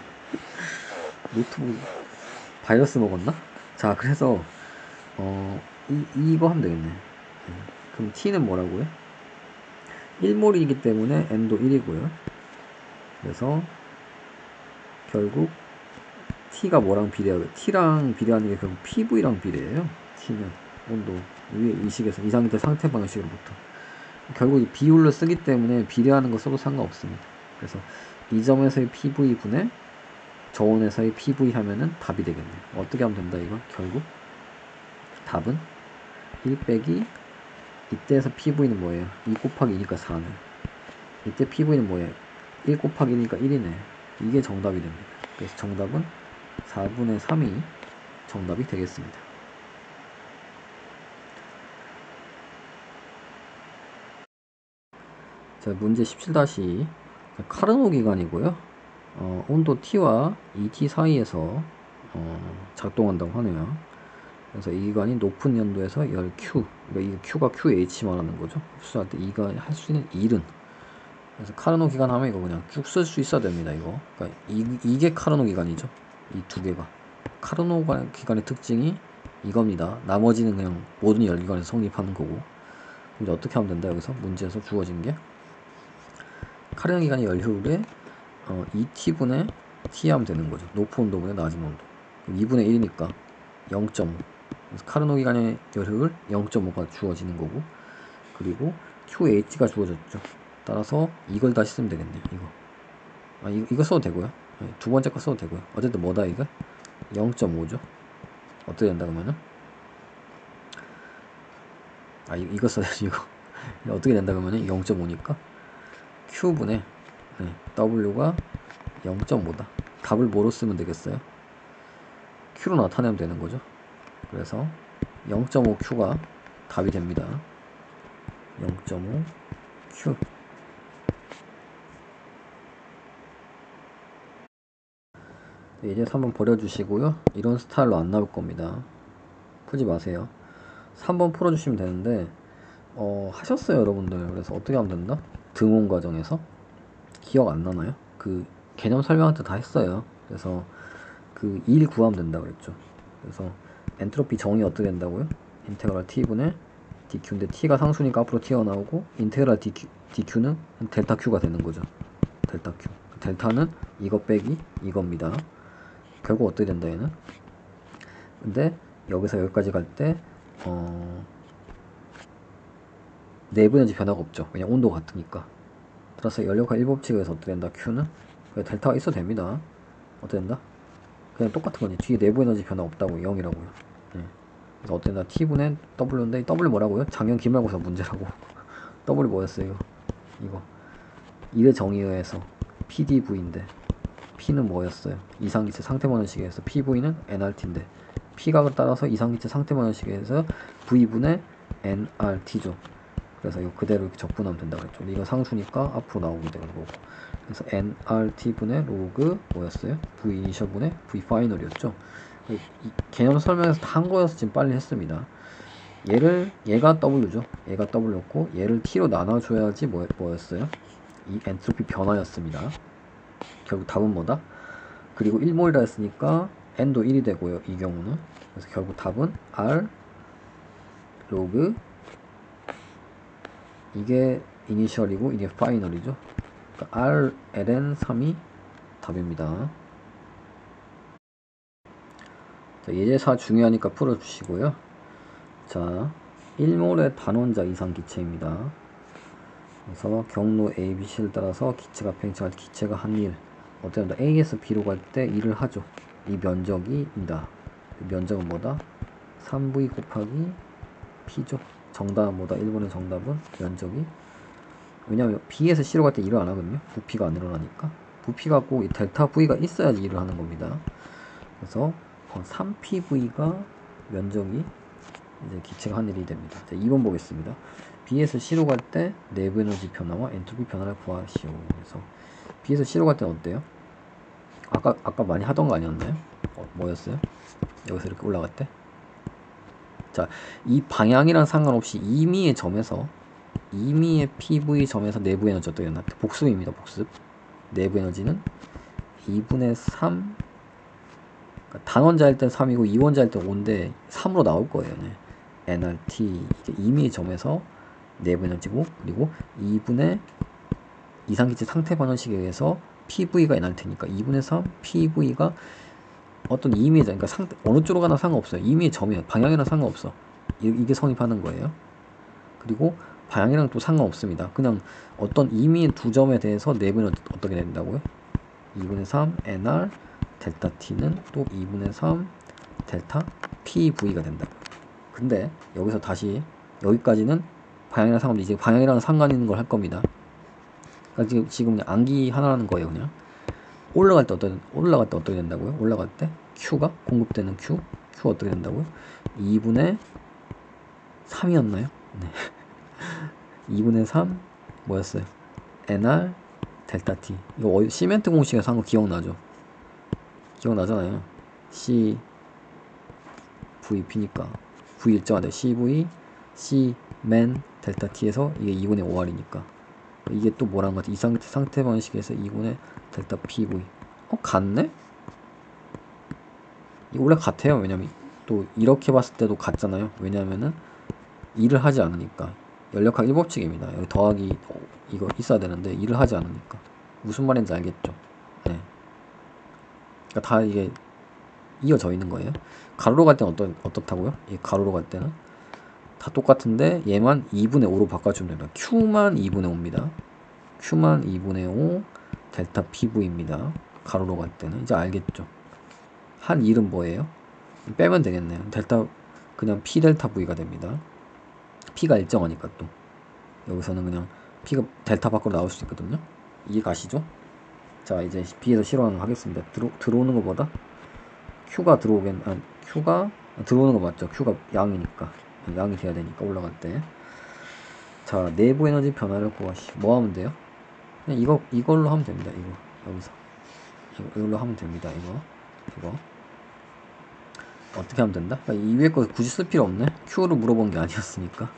노트북 바이러스 먹었나? 자, 그래서 이거 하면 되겠네. 그럼 T는 뭐라고요? 1몰이기 때문에 N도 1이고요. 그래서 결국 T가 뭐랑 비례하고 T랑 비례하는 게 결국 PV랑 비례해요. T는 온도 위에 이식에서 이상기체 상태 방식으로부터 결국 이 비율로 쓰기 때문에 비례하는 거 써도 상관없습니다. 그래서 이 점에서의 PV분의 저온에서의 PV 하면은 답이 되겠네요. 어떻게 하면 된다 이거? 결국 답은 1 빼기 이때에서 PV는 뭐예요? 2 곱하기 2니까 4네. 이때 PV는 뭐예요? 1 곱하기 2니까 1이네. 이게 정답이 됩니다. 그래서 정답은 4분의 3이 정답이 되겠습니다. 자, 문제 17-2 카르노 기간이고요. 온도 T와 ET 사이에서 작동한다고 하네요. 그래서 이 기관이 높은 연도에서 열 Q, 그러니까 이 Q가 QH 말하는 거죠. 흡수할 때 이가 할 수 있는 일은. 그래서 카르노 기간 하면 이거 그냥 쭉 쓸 수 있어야 됩니다. 이거. 그러니까 이게 카르노 기간이죠. 이 두 개가. 카르노 기간의 특징이 이겁니다. 나머지는 그냥 모든 열기관에서 성립하는 거고. 근데 어떻게 하면 된다 여기서 문제에서 주어진 게 카르노 기관의 열효율에 2t분의 t 하면 되는 거죠. 높은 온도분의 낮은 온도. 2분의 1이니까 0.5. 그래서 카르노 기관의 열효율 0.5가 주어지는 거고, 그리고 QH가 주어졌죠. 따라서 이걸 다시 쓰면 되겠네요. 이거 써도 되고요. 두 번째 거 써도 되고요. 어쨌든 뭐다 이거? 0.5죠. 어떻게 된다 그러면은? 이거 써야지 이거. 어떻게 된다 그러면은 0.5니까 Q분의 W가 0.5다. 답을 뭐로 쓰면 되겠어요? Q로 나타내면 되는 거죠. 그래서 0.5Q가 답이 됩니다. 0.5Q. 이제 3번 버려주시고요. 이런 스타일로 안 나올 겁니다. 풀지 마세요. 3번 풀어주시면 되는데 하셨어요 여러분들. 그래서 어떻게 하면 된다? 등원 과정에서 기억 안 나나요? 그 개념 설명할 때 다 했어요. 그래서 그 1 구하면 된다 그랬죠. 그래서 엔트로피 정의 어떻게 된다고요? 인테그랄 t분의 dq인데 t가 상수니까 앞으로 튀어나오고, 인테그랄 dq는 델타 q가 되는 거죠. 델타 q. 델타는 이거 빼기 이겁니다. 결국 어떻게 된다 얘는? 근데 여기서 여기까지 갈 때 내부 에너지 변화가 없죠. 그냥 온도가 같으니까. 따라서 연력화 1법칙에 의해서 어떻게 된다? Q는 그냥 델타가 있어도 됩니다. 어떻게 된다? 그냥 똑같은 거지. 뒤에 내부 에너지 변화 없다고 0이라고요. 그래서 어떻게 된다? T분의 W인데 W 뭐라고요? 작년 기말고사 문제라고. W 뭐였어요? 이거 1의 정의에 의해서 PdV인데 P는 뭐였어요? 이상기체 상태변화식에 의해서 PV는 nRT인데 P각을 따라서 이상기체 상태변화식에 의해서 V분의 nRT죠. 그래서 이거 그대로 이렇게 적분하면 된다고 했죠. 이거 상수니까 앞으로 나오게 되는 거고. 그래서 nRT분의 로그 뭐였어요? V 이니셜분의 V 파이널이었죠. 이 개념 설명에서 다 한 거여서 지금 빨리 했습니다. 얘가 W죠. 얘가 W였고 얘를 T로 나눠줘야지 뭐였어요? 이 엔트로피 변화였습니다. 결국 답은 뭐다? 그리고 1몰이라 했으니까 n도 1이 되고요. 이 경우는. 그래서 결국 답은 R 로그, 이게 이니셜이고 이게 파이널이죠. 그러니까 R ln 3이 답입니다. 자, 예제사 중요하니까 풀어주시고요. 자, 1몰의 단원자 이상 기체입니다. 그래서 경로 A, B, C를 따라서 기체가 팽창할 때 기체가 한 일, 어떻게 한다? A에서 B로 갈 때 일을 하죠. 이 면적이입니다. 면적은 뭐다? 3V 곱하기 P죠. 정답은 뭐다? 1번의 정답은 면적이, 왜냐면 B에서 C로 갈 때 일을 안 하거든요. 부피가 안 일어나니까. 부피가 꼭 이 델타 V가 있어야지 일을 하는 겁니다. 그래서 3PV가 면적이 이제 기체가 한 일이 됩니다. 자, 2번 보겠습니다. B에서 C로 갈 때 내부 에너지 변화와 엔트로피 변화를 구하시오. 그래서 B에서 C로 갈 때는 어때요? 아까 많이 하던 거 아니었나요? 뭐였어요? 여기서 이렇게 올라갈 때? 자, 이 방향이랑 상관없이 임의의 점에서, 임의의 PV 점에서 내부 에너지 어떻게 되나? 복습입니다. 복습. 내부 에너지는 2분의 3, 그러니까 단원자일 땐 3이고 이원자일 땐 5인데 3으로 나올 거예요. 네. nRT, 이게 임의의 점에서 내부 에너지고, 그리고 2분의 이상기체 상태 반응식에 의해서 PV가 nRT니까 2분의 3 PV가 어떤 임의의 점, 그러니까 어느 쪽으로 가나 상관없어요. 임의의 점이에요. 방향이랑 상관없어. 이게 성립하는 거예요. 그리고 방향이랑 또 상관없습니다. 그냥 어떤 임의의 두 점에 대해서 내부는 어떻게 된다고요? 2분의 3 nR 델타 t는 또 2분의 3 델타 PV가 된다. 근데 여기서 다시 여기까지는 방향이랑 상관없는데 이제 방향이랑 상관 있는 걸 할 겁니다. 그러니까 지금 그냥 암기 하나라는 거예요. 그냥 올라갈 때 어떻게 된다고요? 올라갈 때 Q가 공급되는 Q 어떻게 된다고요? 2분의 3이었나요? 네. 2분의 3 뭐였어요? nR 델타 T. 이거 시멘트 공식에서 한 거 기억나죠? 기억나잖아요. C VP니까 V 일정하다. CV C맨 델타 T에서 이게 2분의 5R이니까 이게 또 뭐라는 것 같아? 이상기체 상태 방식에서 2분의 델타 PV. 같네? 이거 원래 같아요. 왜냐면 또 이렇게 봤을 때도 같잖아요. 왜냐면은 일을 하지 않으니까 연력학 1법칙입니다. 여기 더하기 이거 있어야 되는데 일을 하지 않으니까. 무슨 말인지 알겠죠? 네. 그러니까 다 이게 이어져 있는 거예요. 가로로 갈 때는 어떻다고요? 이 가로로 갈 때는 다 똑같은데 얘만 2분의 5로 바꿔주면 됩니다. Q만 2분의 5입니다. Q만 2분의 5 델타 PV입니다. 가로로 갈 때는 이제 알겠죠? 한 일은 뭐예요? 빼면 되겠네요. 델타 그냥 P 델타 V가 됩니다. P가 일정하니까 또 여기서는 그냥 P가 델타 밖으로 나올 수 있거든요. 이해 가시죠? 자 이제 B에서 실환 하겠습니다. 들어오는 것보다 Q가 Q가 들어오는 거 맞죠? Q가 양이니까 양이 돼야 되니까 올라갈 때. 자 내부 에너지 변화를 구하시. 뭐 하면 돼요? 그냥 이걸로 하면 됩니다. 이거 여기서 이걸로 하면 됩니다. 이거 어떻게 하면 된다? 그러니까 이 위에 거 굳이 쓸 필요 없네. Q로 물어본 게 아니었으니까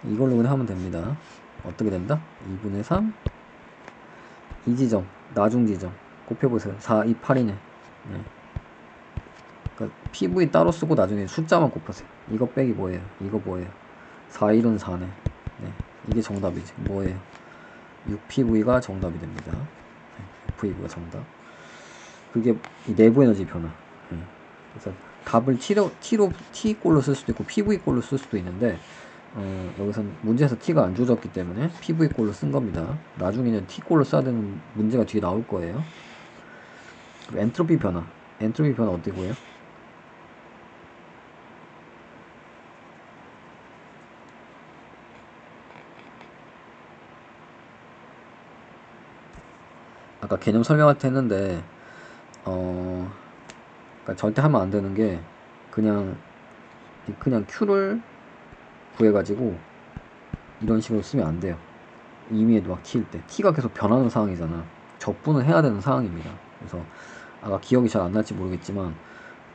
이걸로 그냥 하면 됩니다. 어떻게 된다? 2분의 3 이 지점 나중 지점 곱해보세요. 4, 2, 8이네. 네. 그러니까 PV 따로 쓰고 나중에 숫자만 곱하세요. 이거 빼기 뭐예요? 이거 뭐예요? 4, 1은 4네. 네. 이게 정답이지. 뭐예요? 6PV가 정답이 됩니다. 네. 6PV가 정답. 그게 내부 에너지 변화. 네. 그래서 답을 T꼴로 쓸 수도 있고 PV꼴로 쓸 수도 있는데 여기선 문제에서 T가 안 주어졌기 때문에 PV꼴로 쓴 겁니다. 나중에는 T꼴로 써야 되는 문제가 뒤에 나올 거예요. 엔트로피 변화. 엔트로피 변화 어떻게 구해요? 아까 개념 설명할 때 했는데 그러니까 절대 하면 안 되는 게 그냥 Q를 구해가지고 이런 식으로 쓰면 안 돼요. 임의에도 막 T일 때 T가 계속 변하는 상황이잖아. 적분을 해야 되는 상황입니다. 그래서 아까 기억이 잘 안 날지 모르겠지만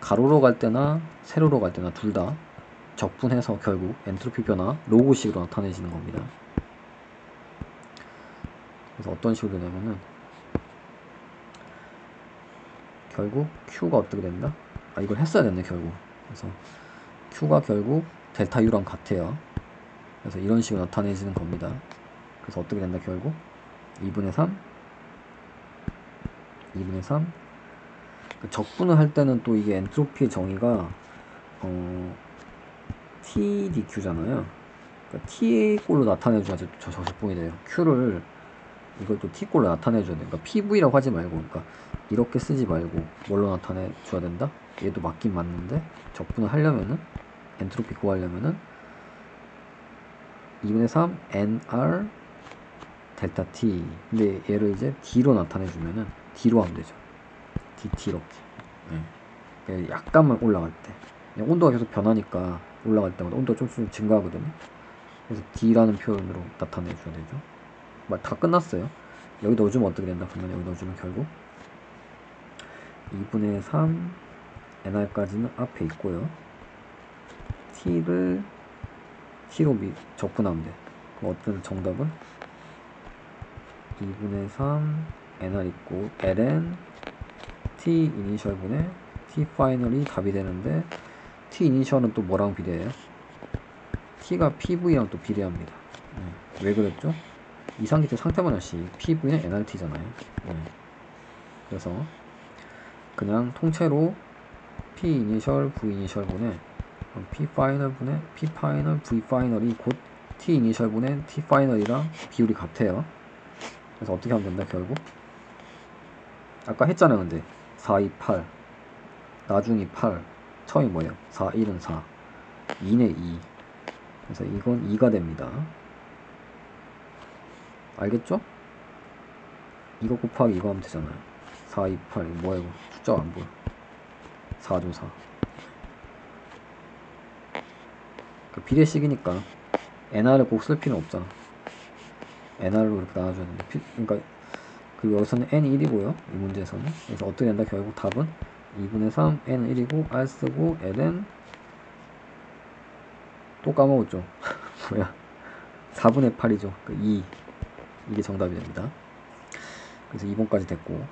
가로로 갈 때나 세로로 갈 때나 둘 다 적분해서 결국 엔트로피 변화 로그식으로 나타내지는 겁니다. 그래서 어떤 식으로 되냐면은 결국 Q가 어떻게 된다? 이걸 했어야 됐네 결국. 그래서 Q가 결국 델타 U랑 같아요. 그래서 이런 식으로 나타내지는 겁니다. 그래서 어떻게 된다 결국 2분의 3 적분을 할 때는 또 이게 엔트로피의 정의가 TdQ잖아요. 그러니까 T꼴로 나타내줘야 저 적분이 돼요. Q를 이걸 또 T꼴로 나타내줘야 돼요. 그러니까 PV라고 하지 말고, 그러니까 이렇게 쓰지 말고 뭘로 나타내줘야 된다? 얘도 맞긴 맞는데 적분을 하려면은 엔트로피 구하려면은 2분의 3 NR 델타 T. 근데 얘를 이제 D로 나타내주면은 D로 하면 되죠. DT 이렇게. 네. 약간만 올라갈 때. 온도가 계속 변하니까 올라갈 때마다 온도가 좀 증가하거든요. 그래서 D라는 표현으로 나타내줘야 되죠. 다 끝났어요. 여기 넣어주면 어떻게 된다? 그러면 여기 넣어주면 결국 2분의 3 NR까지는 앞에 있고요. T를 T로 적분하면 돼. 그럼 어떤 정답은 2분의 3 NR 있고 ln T 이니셜분의 T 파이널이 답이 되는데 T 이니셜은 또 뭐랑 비례해요? T가 PV랑 또 비례합니다. 왜 그랬죠? 이상기체 상태변화식 PV는 NRT잖아요. 그래서 그냥 통째로 P 이니셜 V 이니셜분의 P 파이널 V 파이널이 곧 T 이니셜분의 T 파이널이랑 비율이 같아요. 그래서 어떻게 하면 된다 결국? 아까 했잖아요. 근데 4, 2, 8 나중이 8 처음이 뭐예요? 4, 1은 4 2네 2. 그래서 이건 2가 됩니다. 알겠죠? 이거 곱하기 이거 하면 되잖아요. 4, 2, 8 이거 뭐야 이거 숫자가 안 보여. 4죠 4. 비례식이니까 NR을 꼭 쓸 필요는 없잖아. NR로 이렇게 나눠줘야 되는데 그러니까 여기서는 N이 1이고요 이 문제에서는. 그래서 어떻게 된다 결국 답은 2분의 3 N은 1이고 R 쓰고 LN 또 까먹었죠. 뭐야 4분의 8이죠. 2 이게 정답이 됩니다. 그래서 2번까지 됐고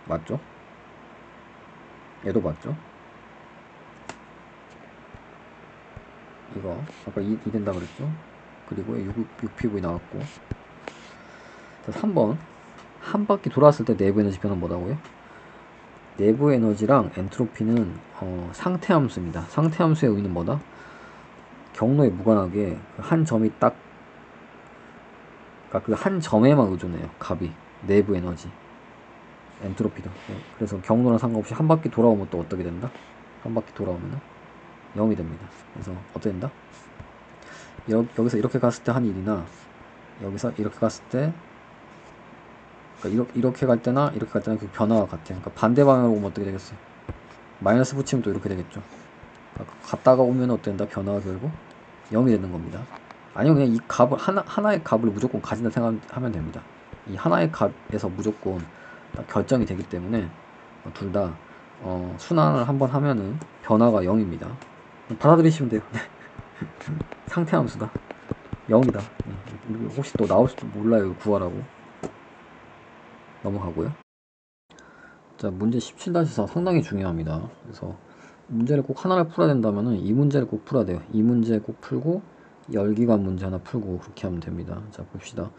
맞죠? 얘도 맞죠? 이거 아까 2 된다 그랬죠. 그리고 6PV 나왔고. 자, 3번 한 바퀴 돌았을 때 내부 에너지 변화 뭐라고요? 내부 에너지랑 엔트로피는 상태 함수입니다. 상태 함수의 의미는 뭐다? 경로에 무관하게 한 점이 딱, 그러니까 그 한 점에만 의존해요. 값이 내부 에너지, 엔트로피도. 그래서 경로랑 상관없이 한 바퀴 돌아오면 또 어떻게 된다? 한 바퀴 돌아오면 0이 됩니다. 그래서 어떻게 된다? 여기서 이렇게 갔을 때 한 1이나 여기서 이렇게 갔을 때, 그러니까 이렇게 갈 때나 이렇게 갈 때나 그 변화가 같아요. 그러니까 반대 방향으로 오면 어떻게 되겠어요? 마이너스 붙이면 또 이렇게 되겠죠. 그러니까 갔다가 오면 어떻게 된다? 변화가 결국 0이 되는 겁니다. 아니면 그냥 이 값을 하나의 값을 무조건 가진다 생각하면 됩니다. 이 하나의 값에서 무조건 결정이 되기 때문에 둘 다 순환을 한번 하면은 변화가 0입니다. 받아들이시면 돼요. 상태 함수다. 0이다. 혹시 또 나올지도 몰라요. 구하라고. 넘어가고요. 자, 문제 17-4 상당히 중요합니다. 그래서 문제를 꼭 하나를 풀어야 된다면은 이 문제를 꼭 풀어야 돼요. 이 문제 꼭 풀고 열기관 문제 하나 풀고 그렇게 하면 됩니다. 자, 봅시다.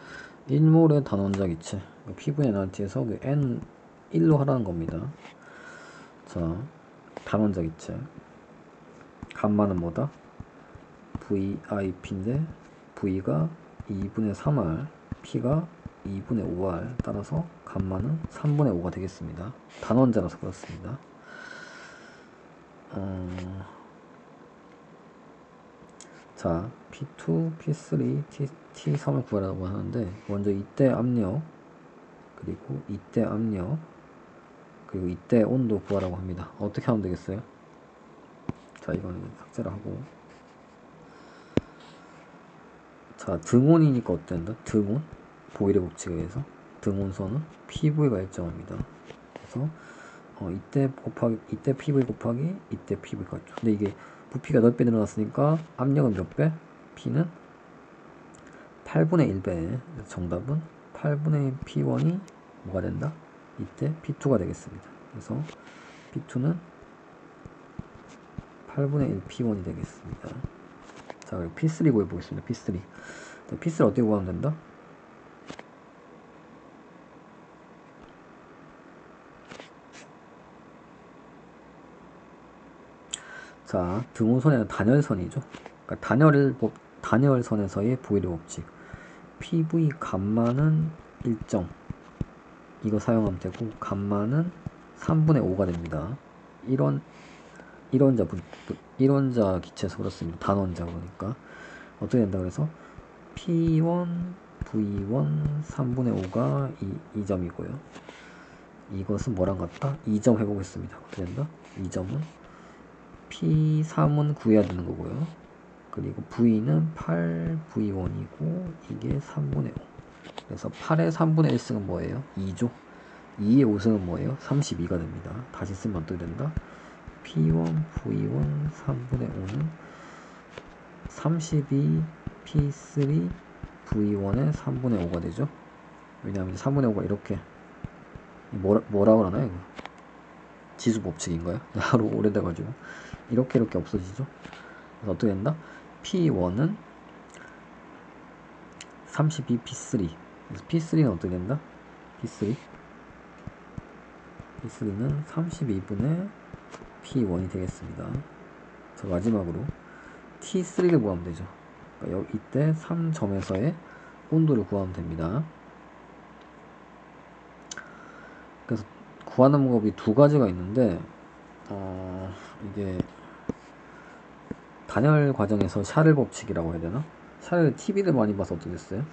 1몰의 단원자 기체 P분의 NRT에서 그 N 1로 하라는 겁니다. 자, 단원자 기체 감마는 뭐다? VIP인데 V가 2분의 3R, P가 2분의 5R, 따라서 감마는 3분의 5가 되겠습니다. 단원자라서 그렇습니다. 자, P2, P3, T3을 구하라고 하는데 먼저 이때 압력, 그리고 이때 압력, 그리고 이때 온도 구하라고 합니다. 어떻게 하면 되겠어요? 자, 이거는 삭제를 하고, 자, 등온이니까 어떻게 된다? 등온, 보일의 법칙에 의해서 등온선은 PV가 일정합니다. 그래서 이때 곱하기 이때 PV 곱하기 이때 PV가 있죠. 근데 이게 부피가 8배 늘어났으니까 압력은 몇 배? P는 8분의 1배. 정답은 8분의 P1이 뭐가 된다? 이때 P2가 되겠습니다. 그래서 P2는 8분의 1 P1이 되겠습니다. 자, 그리고 P3 구해보겠습니다. P3. 자, P3 어떻게 구하면 된다? 자, 등호선에는 단열선이죠. 그러니까 단열선에서의 보일의 법칙. PV 감마는 일정. 이거 사용하면 되고, 감마는 3분의 5가 됩니다. 1원자 기체에서 그렇습니다. 단원자 그러니까. 어떻게 된다 그래서 P1, V1, 3분의 5가 2점이고요. 이것은 뭐랑 같다? 2점 해보겠습니다. 어떻게 된다? 2점은 P3은 구해야 되는 거고요. 그리고 V는 8V1이고 이게 3분의 5. 그래서 8의 3분의 1승은 뭐예요? 2죠. 2의 5승은 뭐예요? 32가 됩니다. 다시 쓰면 어떻게 된다? P1, V1, 3분의 5는 32 P3 V1의 3분의 5가 되죠. 왜냐하면 3분의 5가 이렇게 뭐라 그러나요? 이거? 지수 법칙인가요? 하루 오래돼가지고 이렇게 없어지죠. 그래서 어떻게 된다? P1은 32 P3. 그래서 P3는 어떻게 된다? P3는 32분의 P1이 되겠습니다. 자, 마지막으로 T3를 구하면 되죠. 그러니까 이때 3점에서의 온도를 구하면 됩니다. 그래서 구하는 방법이 두 가지가 있는데 이게 단열 과정에서 샤를 법칙이라고 해야 되나? 샤를 TV를 많이 봐서 어떻게 됐어요?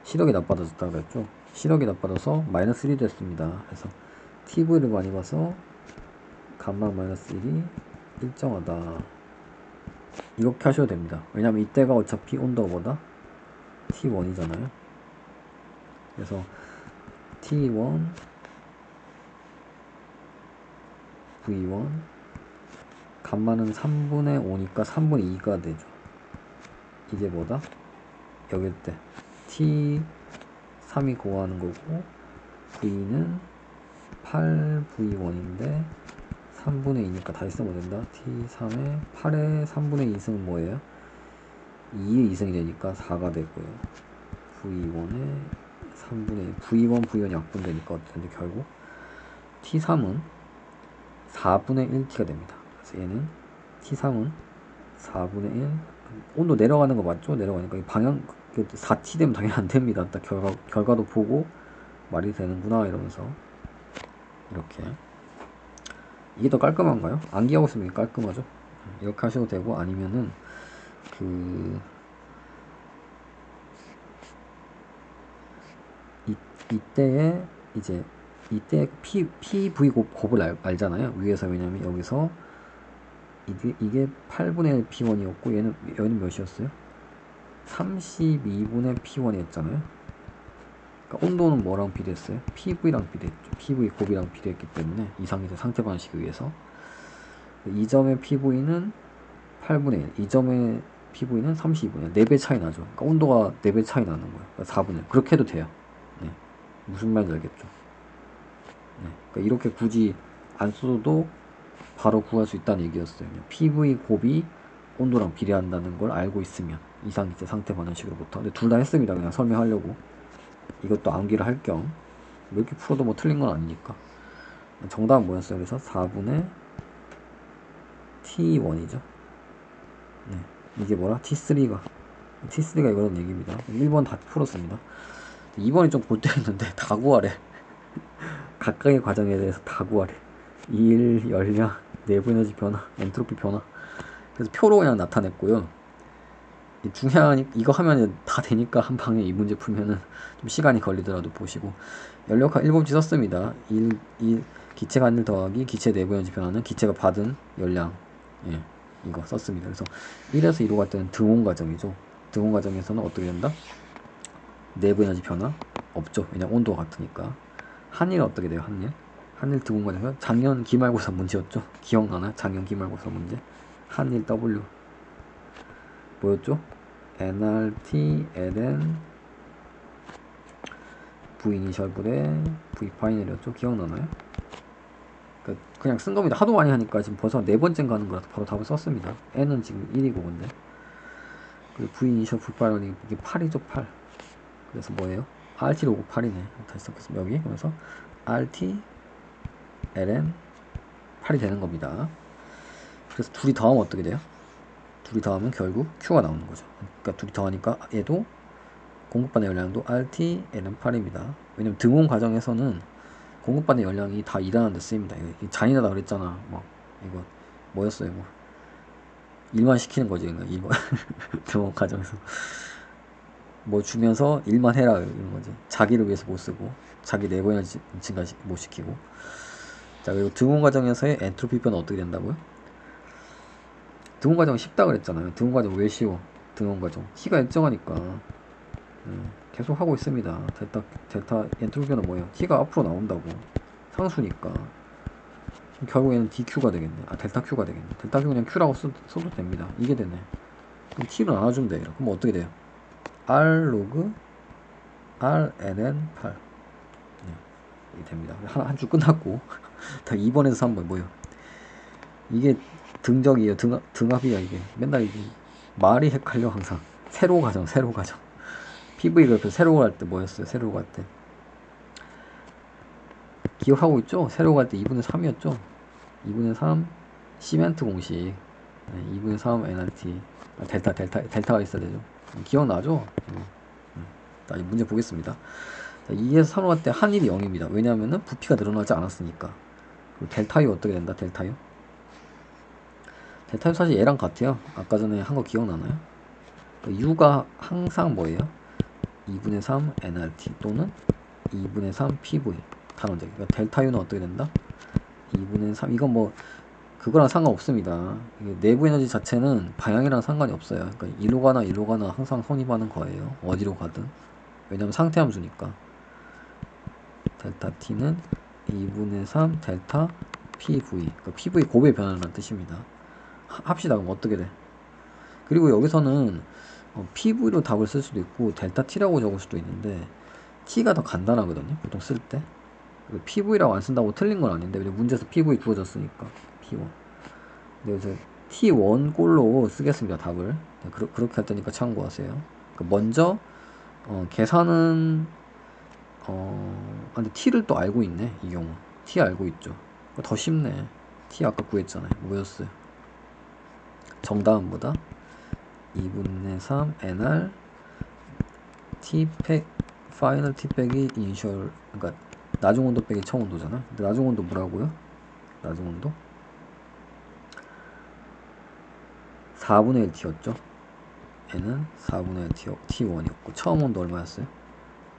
시력이 나빠졌다 그랬죠? 시력이 나빠져서 마이너스 1이 됐습니다. 그래서 TV를 많이 봐서 감마 마이너스 1이 일정하다. 이렇게 하셔도 됩니다. 왜냐면 이때가 어차피 온도가 뭐다? T1이잖아요. 그래서 T1 V1 감마는 3분의 5니까 3분의 2가 되죠. 이게 뭐다? 여길 때 T3이 고하는 거고 V는 8V1인데 3분의 2니까 다시 쓰면 된다. T3의 8의 3분의 2승은 뭐예요? 2의 2승이 되니까 4가 되고요. V1의 3분의 1, V1, V1이 약분되니까 어떻게 되는데 결국 T3은 4분의 1T가 됩니다. 그래서 얘는 T3은 4분의 1, 온도 내려가는 거 맞죠? 내려가니까 이 방향 4T 되면 당연히 안 됩니다. 딱 결과도 보고 말이 되는구나 이러면서 이렇게. 이게 더 깔끔한가요? 암기하고 있으면 이게 깔끔하죠? 이렇게 하셔도 되고, 아니면은 이때에 이제 이때 PV 곱을 알잖아요. 위에서. 왜냐면 여기서 이게 8분의 1 P1이었고 얘는 몇이었어요? 32분의 P1이었잖아요. 그러니까 온도는 뭐랑 비례했어요? PV랑 비례했죠. PV 곱이랑 비례했기 때문에 이상기세 상태 방식에 의해서 이 점의 PV는 8분의 1, 이 점의 PV는 32분의 1, 4배 차이 나죠. 그러니까 온도가 4배 차이 나는 거예요. 그러니까 4분의 1. 그렇게 해도 돼요. 네. 무슨 말인지 알겠죠? 네. 그러니까 이렇게 굳이 안 써도 바로 구할 수 있다는 얘기였어요. PV 곱이 온도랑 비례한다는 걸 알고 있으면 이상기세 상태 방정식으로부터. 근데 둘 다 했습니다. 그냥 설명하려고. 이것도 암기를 할 겸. 이렇게 풀어도 뭐 틀린 건 아니니까. 정답은 뭐였어요? 그래서 4분의 T1이죠. 네. 이게 뭐라? T3가 이거라는 얘기입니다. 1번 다 풀었습니다. 2번이 좀 골 때렸는데 다 구하래. 각각의 과정에 대해서 다 구하래. 일, 열량, 내부 에너지 변화, 엔트로피 변화. 그래서 표로 그냥 나타냈고요. 중요한 이거 하면 다 되니까 한 방에 이 문제 풀면은 좀 시간이 걸리더라도 보시고. 연력학 1번지 썼습니다. 기체가 한 일 더하기 기체 내부 에너지 변화는 기체가 받은 열량. 예, 이거 썼습니다. 그래서 1에서 2로 갈 때는 등온 과정이죠. 등온 과정에서는 어떻게 된다? 내부 에너지 변화 없죠. 왜냐면 온도가 같으니까. 한일 어떻게 돼요? 한일 등온 과정에서 작년 기말고사 문제였죠. 기억나나요? 작년 기말고사 문제. 한일 W 뭐였죠? nRT ln V 이니셜 분의 V 파이널이었죠. 기억나나요? 그냥 쓴 겁니다. 하도 많이 하니까 지금 벌써 네 번째 가는 거라서 바로 답을 썼습니다. n은 지금 1이고 근데 그리고 V 이니셜 V 파이널이 이게 8이죠. 8. 그래서 뭐예요? RT로 오고 8이네. 다시 썼겠습니다. 여기 그래서 RT ln 8이 되는 겁니다. 그래서 둘이 더하면 어떻게 돼요? 둘이 더하면 결국 Q가 나오는 거죠. 그러니까 둘이 더하니까 얘도 공급받는 열량도 RT ln 8입니다. 왜냐면 등온 과정에서는 공급받는 열량이 다 일하는 데 쓰입니다. 이거 잔인하다 그랬잖아. 막 이거 뭐였어요? 뭐 일만 시키는 거지. 그러니까 이거 등온 과정에서 뭐 주면서 일만 해라 이런 거지. 자기를 위해서 못 쓰고 자기 내부 에너지 증가 못 시키고. 자, 그리고 등온 과정에서의 엔트로피 변화 어떻게 된다고요? 등온 과정은 쉽다 그랬잖아요. 등온 과정 왜 쉬워? 등온 과정 T가 일정하니까 계속 하고 있습니다. 델타 엔트로피 변화 뭐예요? T가 앞으로 나온다고. 상수니까 결국에는 DQ가 되겠네. 델타 Q가 되겠네. 델타 Q 그냥 Q라고 써도 됩니다. 이게 되네. 그럼 T로 나눠주면 돼요. 그럼 어떻게 돼요? R 로그 R NN 8 이게 됩니다. 한 줄 끝났고 다 2번에서 3번 뭐예요? 이게 등적이에요. 등합이야 이게. 맨날 이게 말이 헷갈려 항상. 세로 과정. PV 그래프 세로 갈 때 뭐였어요? 세로 갈 때 기억하고 있죠? 세로 갈 때 2분의 3이었죠? 2분의 3 시멘트 공식. 2분의 3 NRT 델타가 있어야 되죠. 기억나죠? 자, 이 문제 보겠습니다. 자, 2에서 3으로 갈 때 한일이 0입니다. 왜냐하면 부피가 늘어나지 않았으니까. 그리고 델타유 어떻게 된다? 델타유 사실 얘랑 같아요. 아까 전에 한 거 기억나나요? U가 항상 뭐예요? 2분의 3 nRT 또는 2분의 3 PV 단원적. 그러니까 델타 U는 어떻게 된다? 2분의 3. 이건 뭐 그거랑 상관없습니다. 내부 에너지 자체는 방향이랑 상관이 없어요. 그러니까 이로 가나 항상 선입하는 거예요. 어디로 가든. 왜냐면 상태 함수니까. 델타 T는 2분의 3 델타 PV. 그러니까 PV 곱의 변화라는 뜻입니다. 합시다. 그럼 어떻게 돼? 그리고 여기서는 PV로 답을 쓸 수도 있고 델타 T라고 적을 수도 있는데 T가 더 간단하거든요. 보통 쓸 때. PV라고 안 쓴다고 틀린 건 아닌데 문제에서 PV 주어졌으니까 T1. 네, 그래서 T1 꼴로 쓰겠습니다, 답을. 네, 그렇게 할 테니까 참고하세요. 먼저 계산은 근데 T를 또 알고 있네. 이 경우 T 알고 있죠. 더 쉽네. T 아까 구했잖아요. 뭐였어요? 정답은 뭐다? 2분의 3 NR T팩 파이널 T팩이 이니셜, 그러니까 나중온도 빼기 처음온도잖아. 근데 나중온도 뭐라고요? 나중온도 4분의 1 T였죠. N은 4분의 1 T1이었고 처음온도 얼마였어요?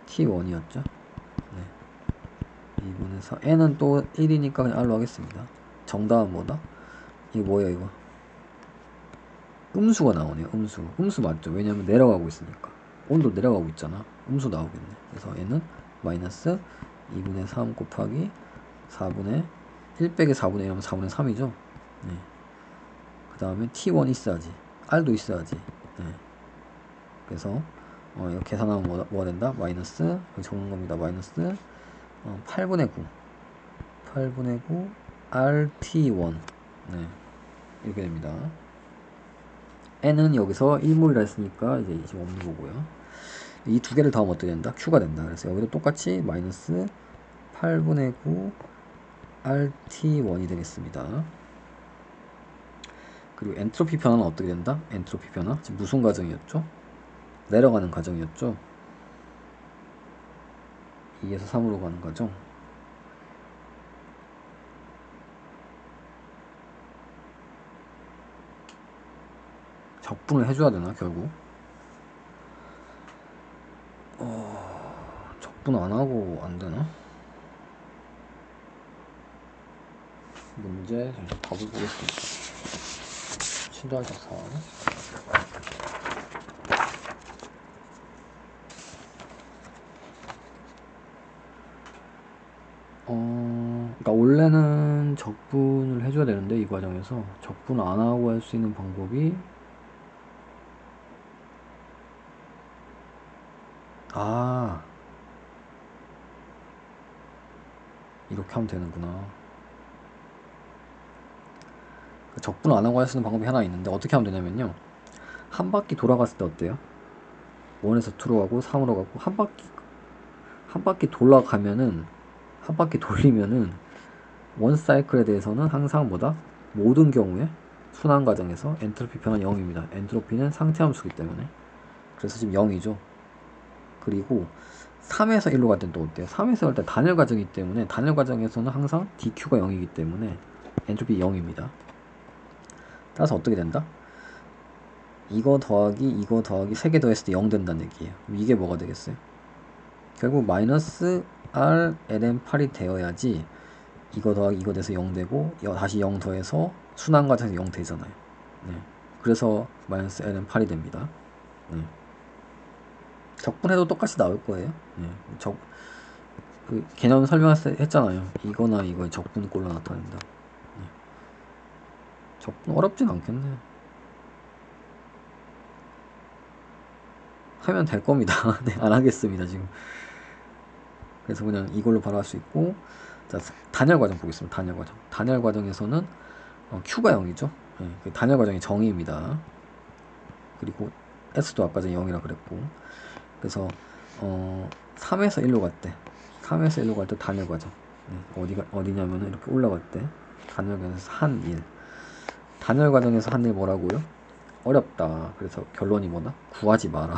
T1이었죠. 네. 2분의 4 N은 또 1이니까 그냥 R로 하겠습니다. 정답은 뭐다? 이거 뭐예요 이거? 음수가 나오네요. 음수 맞죠? 왜냐면 내려가고 있으니까. 온도 내려가고 있잖아. 음수 나오겠네. 그래서 얘는 마이너스 2분의 3 곱하기 4분의 1 빼기 4분의 1하면 4분의 3이죠. 네. 그 다음에 T1 있어야지. R도 있어야지. 네. 그래서 이거 계산하면 뭐가 된다? 마이너스, 여기 적는 겁니다. 마이너스 8분의 9 8분의 9 RT1. 네. 이렇게 됩니다. N은 여기서 1몰이라 했으니까 이제 지금 없는 거고요. 이 두 개를 더하면 어떻게 된다? Q가 된다. 그래서 여기도 똑같이 마이너스 8분의 9 RT1이 되겠습니다. 그리고 엔트로피 변화는 어떻게 된다? 엔트로피 변화 지금 무슨 과정이었죠? 내려가는 과정이었죠. 2에서 3으로 가는 과정. 적분을 해줘야 되나 결국? 적분 안 하고 안 되나? 문제 답을 보겠습니다. 친절적 사항. 그러니까 원래는 적분을 해줘야 되는데 이 과정에서 적분 안 하고 할 수 있는 방법이 이렇게 하면 되는구나. 적분 안 하고 할 수 있는 방법이 하나 있는데 어떻게 하면 되냐면요. 한 바퀴 돌아갔을 때 어때요? 1에서 2로 가고 3으로 가고 한 바퀴 돌아가면은 한 바퀴 돌리면은 원 사이클에 대해서는 항상 뭐다? 모든 경우에 순환 과정에서 엔트로피 변화는 0입니다. 엔트로피는 상태 함수이기 때문에. 그래서 지금 0이죠. 그리고 3에서 1로 갈 땐 또 어때요? 3에서 갈 때 단일 과정이기 때문에 단일 과정에서는 항상 dq가 0이기 때문에 엔트로피 0입니다. 따라서 어떻게 된다? 이거 더하기 3개 더했을 때 0 된다는 얘기예요. 이게 뭐가 되겠어요? 결국 마이너스 R ln8이 되어야지 이거 더하기 이거 돼서 0 되고 다시 0 더해서 순환 과정에서 0 되잖아요. 네. 그래서 마이너스 ln8이 됩니다. 네. 적분해도 똑같이 나올 거예요. 네. 그 개념 설명했잖아요. 이거나 이거 적분꼴로 나타낸다. 네. 적분 어렵진 않겠네. 하면 될 겁니다. 네, 안 하겠습니다 지금. 그래서 그냥 이걸로 바로 할 수 있고, 자 단열 과정 보겠습니다. 단열 과정에서는 Q가 0이죠. 네, 그 단열 과정이 정의입니다. 그리고 S도 아까 전에 0이라 그랬고, 그래서 3에서 1로 갈 때 3에서 1로 갈 때 단열 과정. 네, 어디냐면은 이렇게 올라갈 때 단열 과정에서 한 1. 단열 과정에서 한 1 뭐라고요? 어렵다. 그래서 결론이 뭐다? 구하지 마라.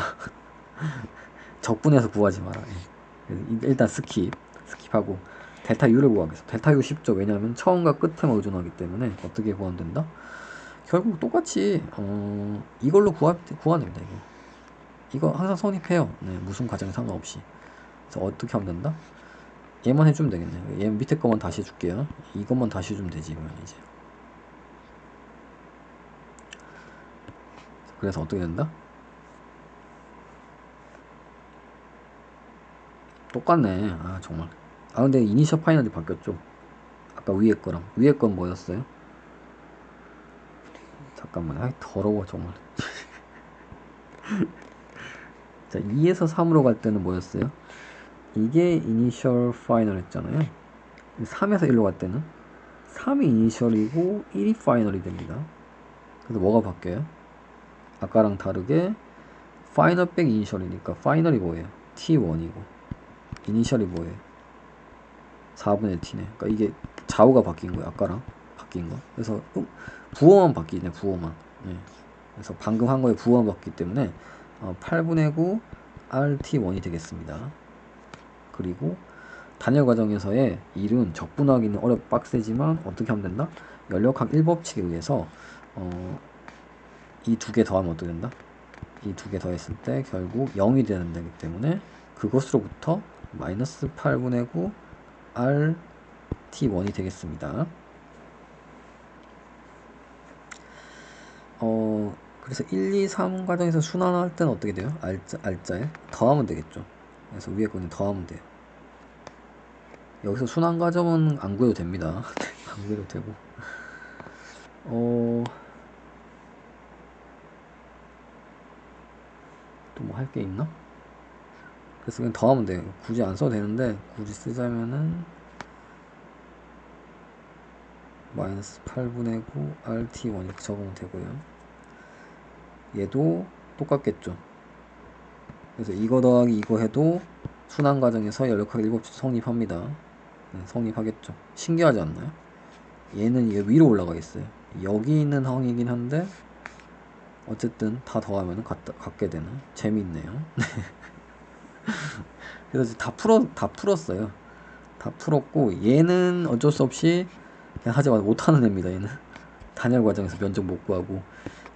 적분해서 구하지 마라. 일단 스킵하고 델타 U를 구하겠어. 델타 U 쉽죠. 왜냐하면 처음과 끝에만 의존하기 때문에 어떻게 구하면 된다? 결국 똑같이 이걸로 구하면 된다. 이거 항상 성립해요. 네, 무슨 과정에 상관없이. 그래서 어떻게 하면 된다? 얘만 해주면 되겠네. 얘 밑에 거만 다시 해줄게요. 이것만 다시 해주면 되지. 그러면 이제. 그래서 어떻게 된다? 똑같네. 아 정말. 근데 이니셜 파이널이 바뀌었죠. 아까 위에 건 뭐였어요? 잠깐만. 더러워 정말. 자 2에서 3으로 갈 때는 뭐였어요? 이게 이니셜 파이널 했잖아요. 3에서 1로 갈 때는 3이 이니셜이고 1이 파이널이 됩니다. 그래서 뭐가 바뀌어요? 아까랑 다르게 파이널 백 이니셜이니까 파이널이 뭐예요? T1이고 이니셜이 뭐예요? 4분의 T네. 그러니까 이게 좌우가 바뀐 거예요. 아까랑 바뀐 거. 그래서 부호만 바뀌네. 부호만. 네. 그래서 방금 한 거에 부호만 바뀌기 때문에 8분의 9 RT1이 되겠습니다. 그리고 단열 과정에서의 1은 적분하기는 빡세지만 어떻게 하면 된다? 연력학 1법칙에 의해서 이 두 개 더하면 어떻게 된다? 이 두 개 더했을 때 결국 0이 되는 되기 때문에 그것으로부터 마이너스 8분의 9 RT1이 되겠습니다. 그래서 1, 2, 3 과정에서 순환할 때는 어떻게 돼요? 알자에 더하면 되겠죠. 그래서 위에 거는 더하면 돼요. 여기서 순환 과정은 안 구해도 됩니다. 안 구해도 되고. 또 뭐 할 게 있나? 그래서 그냥 더하면 돼요. 굳이 안 써도 되는데 굳이 쓰자면은 마이너스 8분의 9 RT1 이렇게 적으면 되고요. 얘도 똑같겠죠. 그래서 이거 더하기 이거 해도 순환 과정에서 연력학 7법 성립합니다. 네, 성립하겠죠. 신기하지 않나요? 얘는 이게 위로 올라가 있어요. 여기 있는 항이긴 한데 어쨌든 다 더하면 같게 되는 재미있네요. 그래서 다 풀었어요. 다 풀었고 얘는 어쩔 수 없이 그냥 하지만 못하는 애입니다. 얘는 단열 과정에서 면적 못 구하고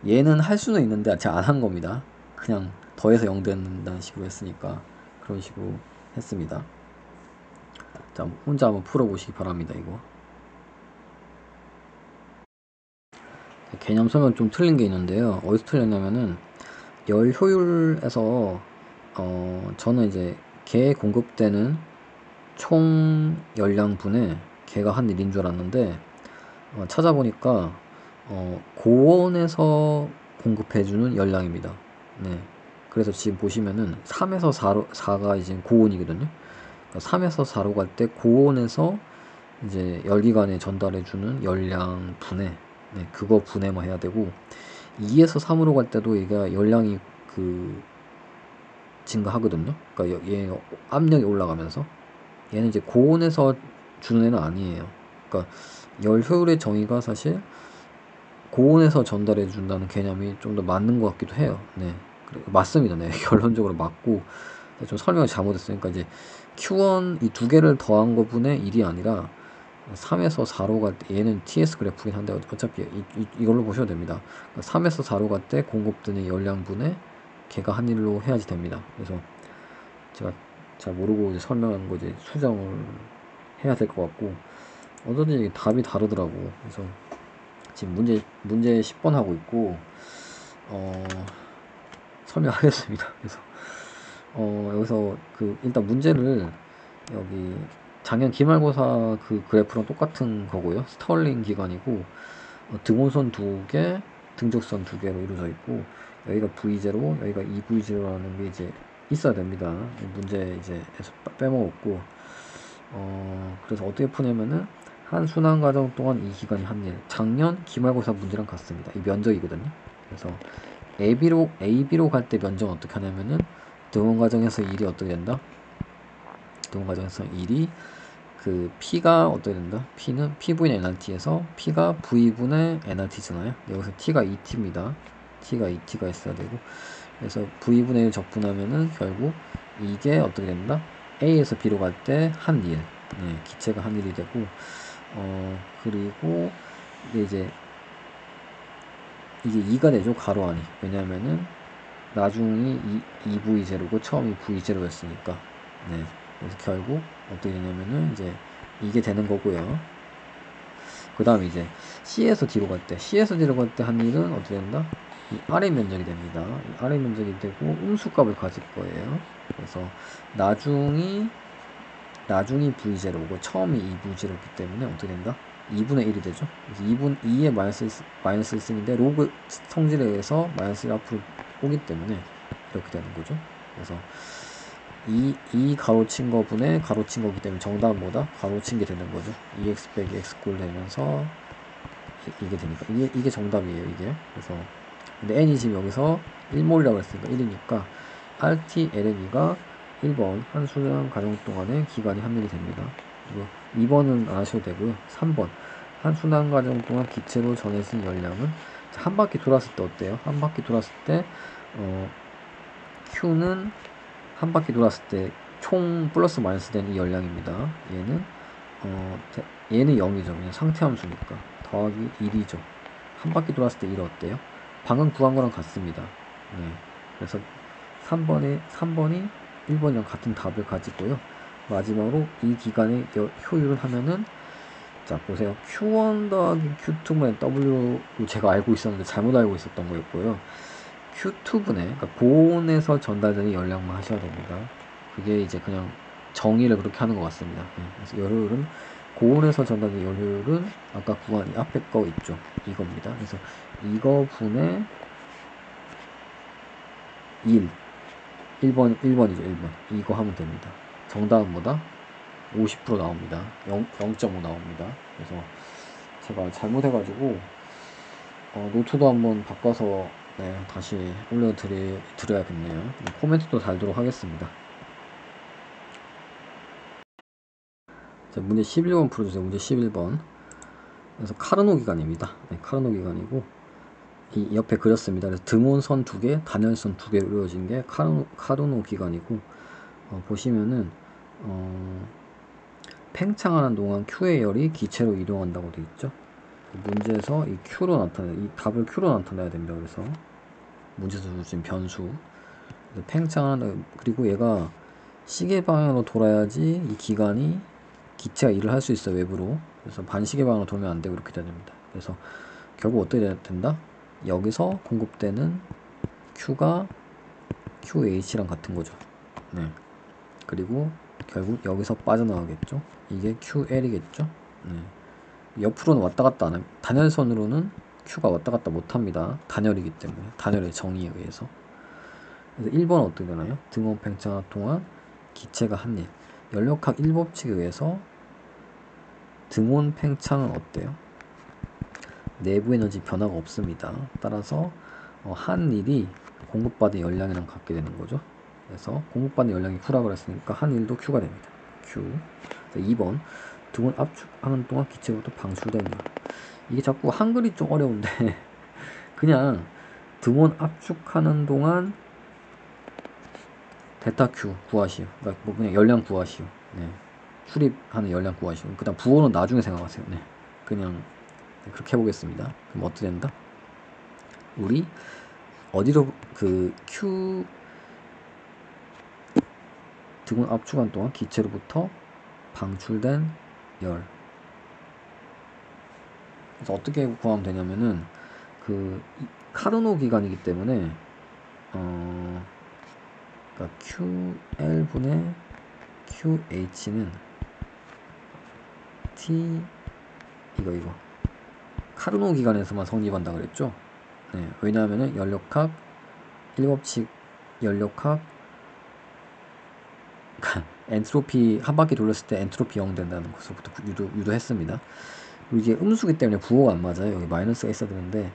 얘는 할 수는 있는데 제가 안 한 겁니다. 그냥 더해서 0 된다는 식으로 했으니까 그런 식으로 했습니다. 자, 혼자 한번 풀어보시기 바랍니다. 이거 개념 설명 좀 틀린 게 있는데요. 어디서 틀렸냐면은 열 효율에서 저는 이제 개에 공급되는 총 열량분의 개가 한 일인 줄 알았는데 찾아보니까 고온에서 공급해주는 열량입니다. 네. 그래서 지금 보시면은 3에서 4가 이제 고온이거든요. 그러니까 3에서 4로 갈 때 고온에서 이제 열기관에 전달해주는 열량 분해, 네, 그거 분해만 해야 되고 2에서 3으로 갈 때도 얘가 열량이 증가하거든요. 그러니까 얘 압력이 올라가면서 얘는 이제 고온에서 주는 애는 아니에요. 그러니까 열 효율의 정의가 사실 고온에서 전달해 준다는 개념이 좀 더 맞는 것 같기도 해요. 네, 맞습니다. 네, 결론적으로 맞고 좀 설명을 잘못했어요. 그러니까 이제 Q1 이 두 개를 더한 거분의 1이 아니라 3에서 4로 갈 때 얘는 TS 그래프긴 한데 어차피 이걸로 보셔도 됩니다. 3에서 4로 갈 때 공급되는 열량분의 걔가 한 일로 해야지 됩니다. 그래서 제가 잘 모르고 이제 설명한 거 이제 수정을 해야 될 것 같고 어쩐지 답이 다르더라고. 그래서 지금 문제 10번 하고 있고 설명하겠습니다. 그래서 여기서 일단 문제를 여기 작년 기말고사 그 그래프랑 똑같은 거고요. 스털링 기간이고 등호선 2개, 등적선 2개로 이루어져 있고 여기가 V0, 여기가 2V0라는 게 이제 있어야 됩니다. 문제 이제 에서 빼먹었고 그래서 어떻게 푸냐면은 한 순환 과정 동안 이 기간이 한 일. 작년 기말고사 문제랑 같습니다. 이 면적이거든요. 그래서 AB로 갈 때 면적은 어떻게 하냐면은 등원 과정에서 1이 어떻게 된다? 등원 과정에서 1이 P가 어떻게 된다? P는 P분의 NRT에서 P가 V분의 NRT잖아요. 여기서 T가 2T입니다. T가 2T가 있어야 되고 그래서 V분의 1 적분하면은 결국 이게 어떻게 된다? A에서 B로 갈 때 한 일. 네, 기체가 한 일이 되고 그리고 이제 이게 2가 되죠. 가로 안이. 왜냐면은 나중이 2V0고 처음이 V0였으니까. 네. 그래서 결국 어떻게 되냐면은 이제 이게 되는 거고요. 그 다음에 이제 C에서 D로 갈 때 한 일은 어떻게 된다? 이 아래 면적이 됩니다. 이 아래 면적이 되고 음수값을 가질 거예요. 그래서 나중이 V0고 처음이 2V0였기 때문에 어떻게 된다? 2분의 1이 되죠. 그래서 2의 마이너스 1승인데 로그 성질에 의해서 마이너스 1 앞으로 오기 때문에 이렇게 되는 거죠. 그래서 2 가로친 거 분의 가로친 거기 때문에 정답은 뭐다? 가로친 게 되는 거죠. 2x 빼기 x 꼴 되면서 이게 되니까 이게 정답이에요. 이게. 그래서 근데 n이 지금 여기서 1몰이라고 했으니까 1이니까 RT LNE가 1번 한수량 가정 동안의 기간이 함량이 됩니다. 그리고 2번은 안 하셔도 되고요. 3번 한수량 가정 동안 기체로 전해진 열량은 한 바퀴 돌았을 때 어때요? 한 바퀴 돌았을 때 Q는 한 바퀴 돌았을 때 총 플러스 마이너스 된 이 열량입니다. 얘는 0이죠. 그냥 상태함수니까. 더하기 1이죠. 한 바퀴 돌았을 때 1 어때요? 방금 구한 거랑 같습니다. 네. 그래서 3번이 1번이랑 같은 답을 가지고요. 마지막으로 이 기간의 효율을 하면은 자 보세요. Q1 더하기 Q2분의 W로 제가 알고 있었는데 잘못 알고 있었던 거였고요. Q2분의 그러니까 고온에서 전달되는 열량만 하셔야 됩니다. 그게 이제 그냥 정의를 그렇게 하는 것 같습니다. 네. 그래서 열효율은 고온에서 전달되는 열효율은 아까 구한 이 앞에 거 있죠. 이겁니다. 그래서 이거 분의 1번이죠. 1번 이거 하면 됩니다. 정답은 뭐다? 50% 나옵니다. 0.5 나옵니다. 그래서 제가 잘못해가지고 노트도 한번 바꿔서 네, 다시 올려드려야겠네요. 코멘트도 달도록 하겠습니다. 자, 문제 11번 풀어주세요. 문제 11번. 그래서 카르노 기관입니다. 네, 카르노 기관이고 이 옆에 그렸습니다. 그래서 등온선 2개, 단열선 2개 그려진 게 카르노 기관이고 보시면은 팽창하는 동안 Q의 열이 기체로 이동한다고 되어 있죠. 문제에서 이 답을 Q로 나타내야 됩니다. 그래서 문제에서 주신 변수 팽창하는 그리고 얘가 시계 방향으로 돌아야지 이 기체가 일을 할 수 있어요. 외부로. 그래서 반시계 방향으로 돌면 안 되고 이렇게 돼야 됩니다. 그래서 결국 어떻게 돼야 된다? 여기서 공급되는 Q가 QH랑 같은 거죠. 네. 그리고 결국 여기서 빠져나가겠죠. 이게 QL이겠죠. 네. 옆으로는 왔다 갔다 안 합니다. 단열선으로는 Q가 왔다 갔다 못 합니다. 단열이기 때문에. 단열의 정의에 의해서. 그래서 1번은 어떻게 되나요? 등원 팽창 동안 기체가 한 일. 연력학 1법칙에 의해서 등온 팽창은 어때요? 내부 에너지 변화가 없습니다. 따라서 한 일이 공급받은 열량이랑 같게 되는 거죠. 그래서 공급받는 열량이 Q라고 했으니까 한 일도 Q가 됩니다. Q. 2번 등온 압축하는 동안 기체부터 방출되는 열. 이게 자꾸 한글이 좀 어려운데 그냥 등온 압축하는 동안 데타 Q 구하시오. 그러니까 뭐 그냥 열량 구하시오. 네. 출입하는 열량 구하시오. 그 다음 부호는 나중에 생각하세요. 네. 그냥 그렇게 해보겠습니다. 그럼 어떻게 된다? 우리 어디로 Q 등온 압축한 동안 기체로부터 방출된 열. 그래서 어떻게 구하면 되냐면은 카르노 기관이기 때문에 그러니까 QL분의 QH는 T 이거 카르노 기관에서만 성립한다 그랬죠. 네, 왜냐하면은 연력학 1법칙 연력학 엔트로피 한 바퀴 돌렸을 때 엔트로피 0 된다는 것으로부터 유도했습니다. 그리고 이게 음수기 때문에 부호가 안 맞아요. 여기 마이너스가 있어야 되는데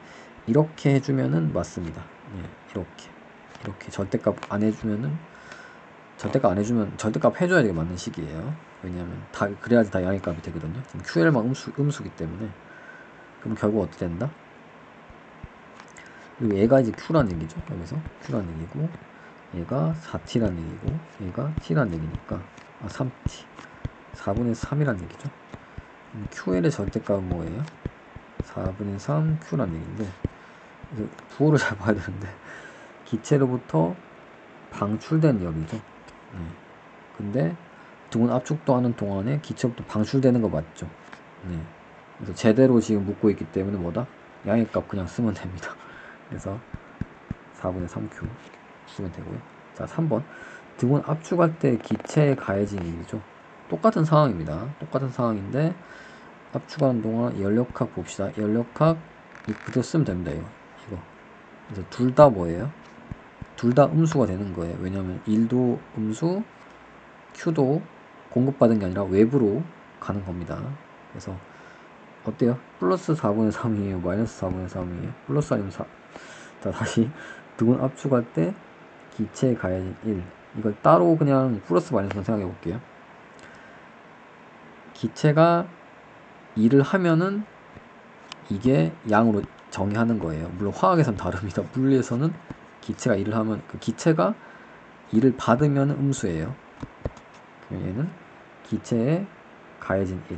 이렇게 해주면은 맞습니다. 네, 이렇게 절대값 안 해주면 절대값 해줘야 되게 맞는 식이에요. 왜냐하면 그래야지 다 양의값이 되거든요. 지금 QL만 음수기 때문에 그럼 결국 어떻게 된다? 그리고 얘가 이제 Q라는 얘기죠. 여기서 Q라는 얘기고 얘가 4T라는 얘기고 얘가 T라는 얘기니까 3T 4분의 3이라는 얘기죠. QL의 절대값은 뭐예요? 4분의 3 Q라는 얘기인데 부호를 잘 봐야 되는데 기체로부터 방출된 열이죠. 근데 등온 압축도 하는 동안에 기체부터 방출되는 거 맞죠? 네. 그래서 제대로 지금 묶고 있기 때문에 뭐다? 양의값 그냥 쓰면 됩니다. 그래서 4분의 3Q 쓰면 되고요. 자, 3번 등온 압축할 때 기체에 가해진 일이죠. 똑같은 상황입니다. 똑같은 상황인데 압축하는 동안 연력학 봅시다. 연력학 그대로 쓰면 됩니다. 이거. 그래서 둘 다 뭐예요? 둘 다 음수가 되는 거예요. 왜냐면 1도 음수, Q도 공급받은 게 아니라 외부로 가는 겁니다. 그래서 어때요? 플러스 4분의 3이에요? 마이너스 4분의 3이에요? 플러스 아니면 4? 자, 다시 두근 압축할 때 기체에 가해진 1. 이걸 따로 그냥 플러스 마이너스만 생각해 볼게요. 기체가 일을 하면은 이게 양으로 정의하는 거예요. 물론 화학에서는 다릅니다. 물리에서는 기체가 일을 하면 그 기체가 일을 받으면 음수예요. 그럼 얘는 기체에 가해진 1.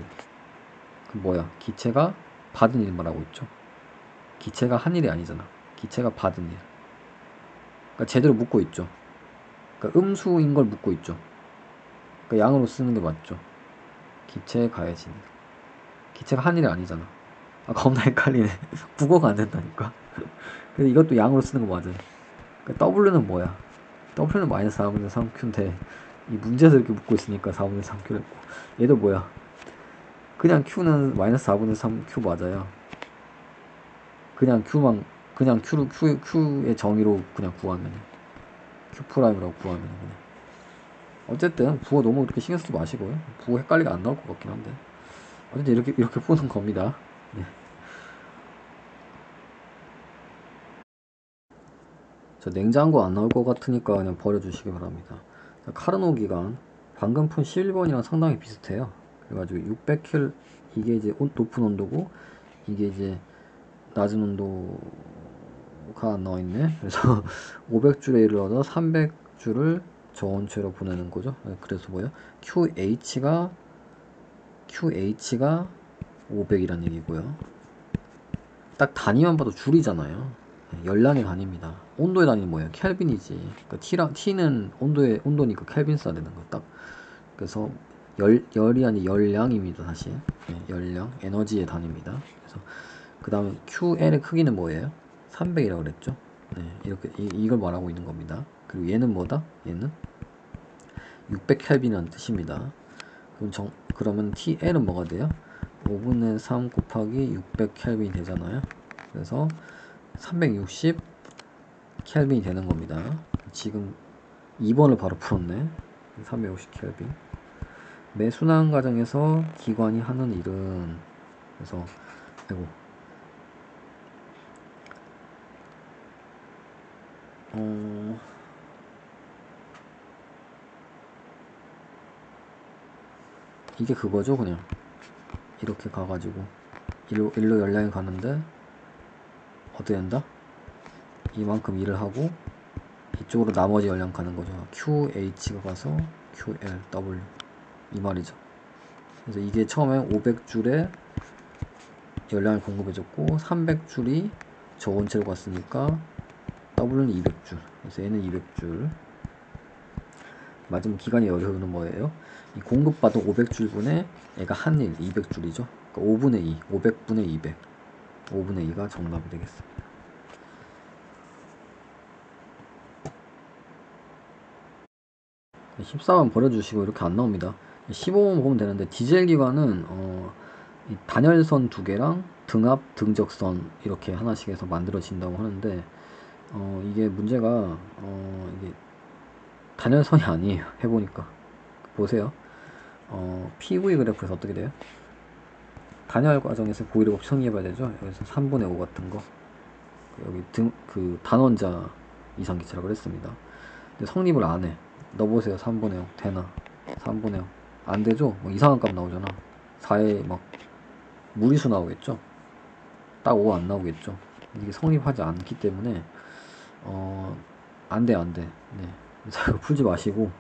그 뭐야? 기체가 받은 일 말하고 있죠. 기체가 한 일이 아니잖아. 기체가 받은 일. 그러니까 제대로 묻고 있죠. 그러니까 음수인 걸 묻고 있죠. 그러니까 양으로 쓰는 게 맞죠. 기체에 가해진 일. 기체가 한 일이 아니잖아. 아, 겁나 헷갈리네. 국어가 안 된다니까. 근데 이것도 양으로 쓰는 거 맞아요. 그러니까 W는 뭐야? W는 마이너스 4분의 3Q인데 이 문제에서 이렇게 묻고 있으니까 4분의 3Q를 했고, 얘도 뭐야? 그냥 Q는 마이너스 4분의 3Q 맞아요. 그냥 Q의 정의로 그냥 구하면 Q 프라임이라고 구하면 그냥. 어쨌든 부호 너무 그렇게 신경 쓰지 마시고요. 부호 헷갈리게 안 나올 것 같긴 한데 어쨌든 이렇게 푸는 겁니다. 네. 저 냉장고 안 나올 것 같으니까 그냥 버려주시기 바랍니다. 카르노 기간 방금 푼 11번이랑 상당히 비슷해요. 그래가지고 600킬 이게 이제 높은 온도고 이게 이제 낮은 온도가 안 나와있네. 그래서 500줄의 1을 얻어 300줄을 저온체로 보내는 거죠. 그래서 뭐예요? QH가 500이란 얘기고요. 딱 단위만 봐도 줄이잖아요. 열량의 단위입니다. 온도의 단위는 뭐예요? 켈빈이지. 그러니까 T는 온도니까 켈빈 써야 되는 거 딱. 그래서 열이 아니 열량입니다. 다시 열량 에너지의 단위입니다. 그래서 그 다음에 QL의 크기는 뭐예요? 300이라고 그랬죠. 이렇게 이걸 말하고 있는 겁니다. 그리고 얘는 뭐다? 얘는 600켈빈이라는 뜻입니다. 그러면 TL은 뭐가 돼요? 5분의 3 곱하기 600켈빈이 되잖아요. 그래서 360 켈빈이 되는 겁니다. 지금 2번을 바로 풀었네. 350 켈빈. 매 순환 과정에서 기관이 하는 일은, 그래서 아이고 이게 그거죠. 그냥 이렇게 가가지고 일로 열량이 가는데 어떻게 된다? 이만큼 일을 하고 이쪽으로 나머지 열량 가는 거죠. QH가 가서 QL, W 이 말이죠. 그래서 이게 처음에 500줄에 열량을 공급해줬고 300줄이 저온체로 갔으니까 W는 200줄. 그래서 얘는 200줄. 맞으면 기간의 열효는 뭐예요? 이 공급받은 500줄분에 얘가 한 일 200줄이죠. 그러니까 5분의 2, 500분의 200. 5분의 2가 정답이 되겠습니다. 14번 버려주시고 이렇게 안 나옵니다. 15번 보면 되는데 디젤 기관은 이 단열선 두 개랑 등압, 등적선 이렇게 하나씩 해서 만들어진다고 하는데 이게 문제가 이게 단열선이 아니에요. 해보니까 보세요. PV 그래프에서 어떻게 돼요? 단열 과정에서 보이를 정리해봐야 되죠. 여기서 3분의 5 같은 거 여기 그 단원자 이상기체라고 그랬습니다. 근데 성립을 안 해. 넣어보세요. 3분의 0 되나? 3분의 0 안 되죠? 뭐 이상한 값 나오잖아. 4에 막 무리수 나오겠죠? 딱 5 안 나오겠죠? 이게 성립하지 않기 때문에 안 돼. 네. 이거 풀지 마시고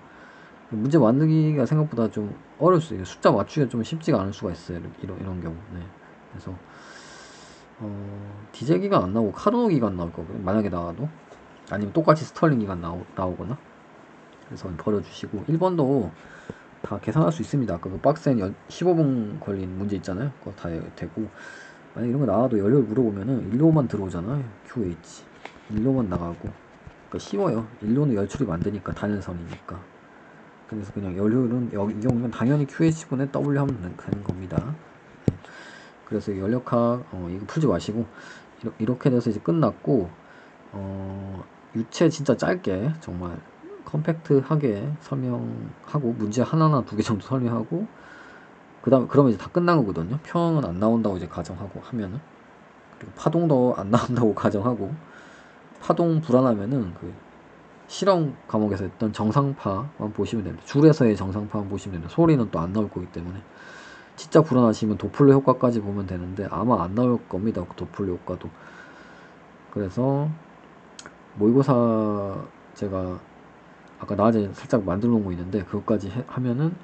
문제 만들기가 생각보다 좀 어려울 수 있어요. 숫자 맞추기가 좀 쉽지가 않을 수가 있어요. 이런 경우. 네. 그래서 디젤 기간 안 나오고 카르노 기간 나올 거고요. 만약에 나와도 아니면 똑같이 스털링 기간 나오거나. 그래서 버려주시고 1번도 다 계산할 수 있습니다. 아까 그 박스엔 15분 걸린 문제 있잖아요. 그거 다 되고 만약 이런 거 나와도 연료를 물어보면은 1로만 들어오잖아요. QH 1로만 나가고 그러니까 쉬워요. 1로는 열 출입 안 되니까 단열선이니까. 그래서 그냥 연료율은 이 경우는 당연히 QH분의 W 하면 되는 겁니다. 네. 그래서 연력학 이거 풀지 마시고 이렇게 돼서 이제 끝났고 유체 진짜 짧게 정말 컴팩트하게 설명하고 문제 하나나 두 개 정도 설명하고 그러면 이제 다 끝난 거거든요. 평은 안 나온다고 이제 가정하고 하면은, 그리고 파동도 안 나온다고 가정하고, 파동 불안하면은 그 실험 과목에서 했던 정상파만 보시면 됩니다. 줄에서의 정상파만 보시면 됩니다. 소리는 또 안 나올 거기 때문에. 진짜 불안하시면 도플러 효과까지 보면 되는데 아마 안 나올 겁니다. 도플러 효과도. 그래서 모의고사 제가 아까 낮에 살짝 만들어 놓은 거 있는데 그것까지 하면은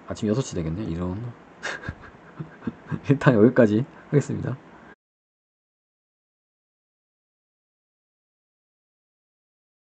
아침 6시 되겠네. 이런 일단 여기까지 하겠습니다.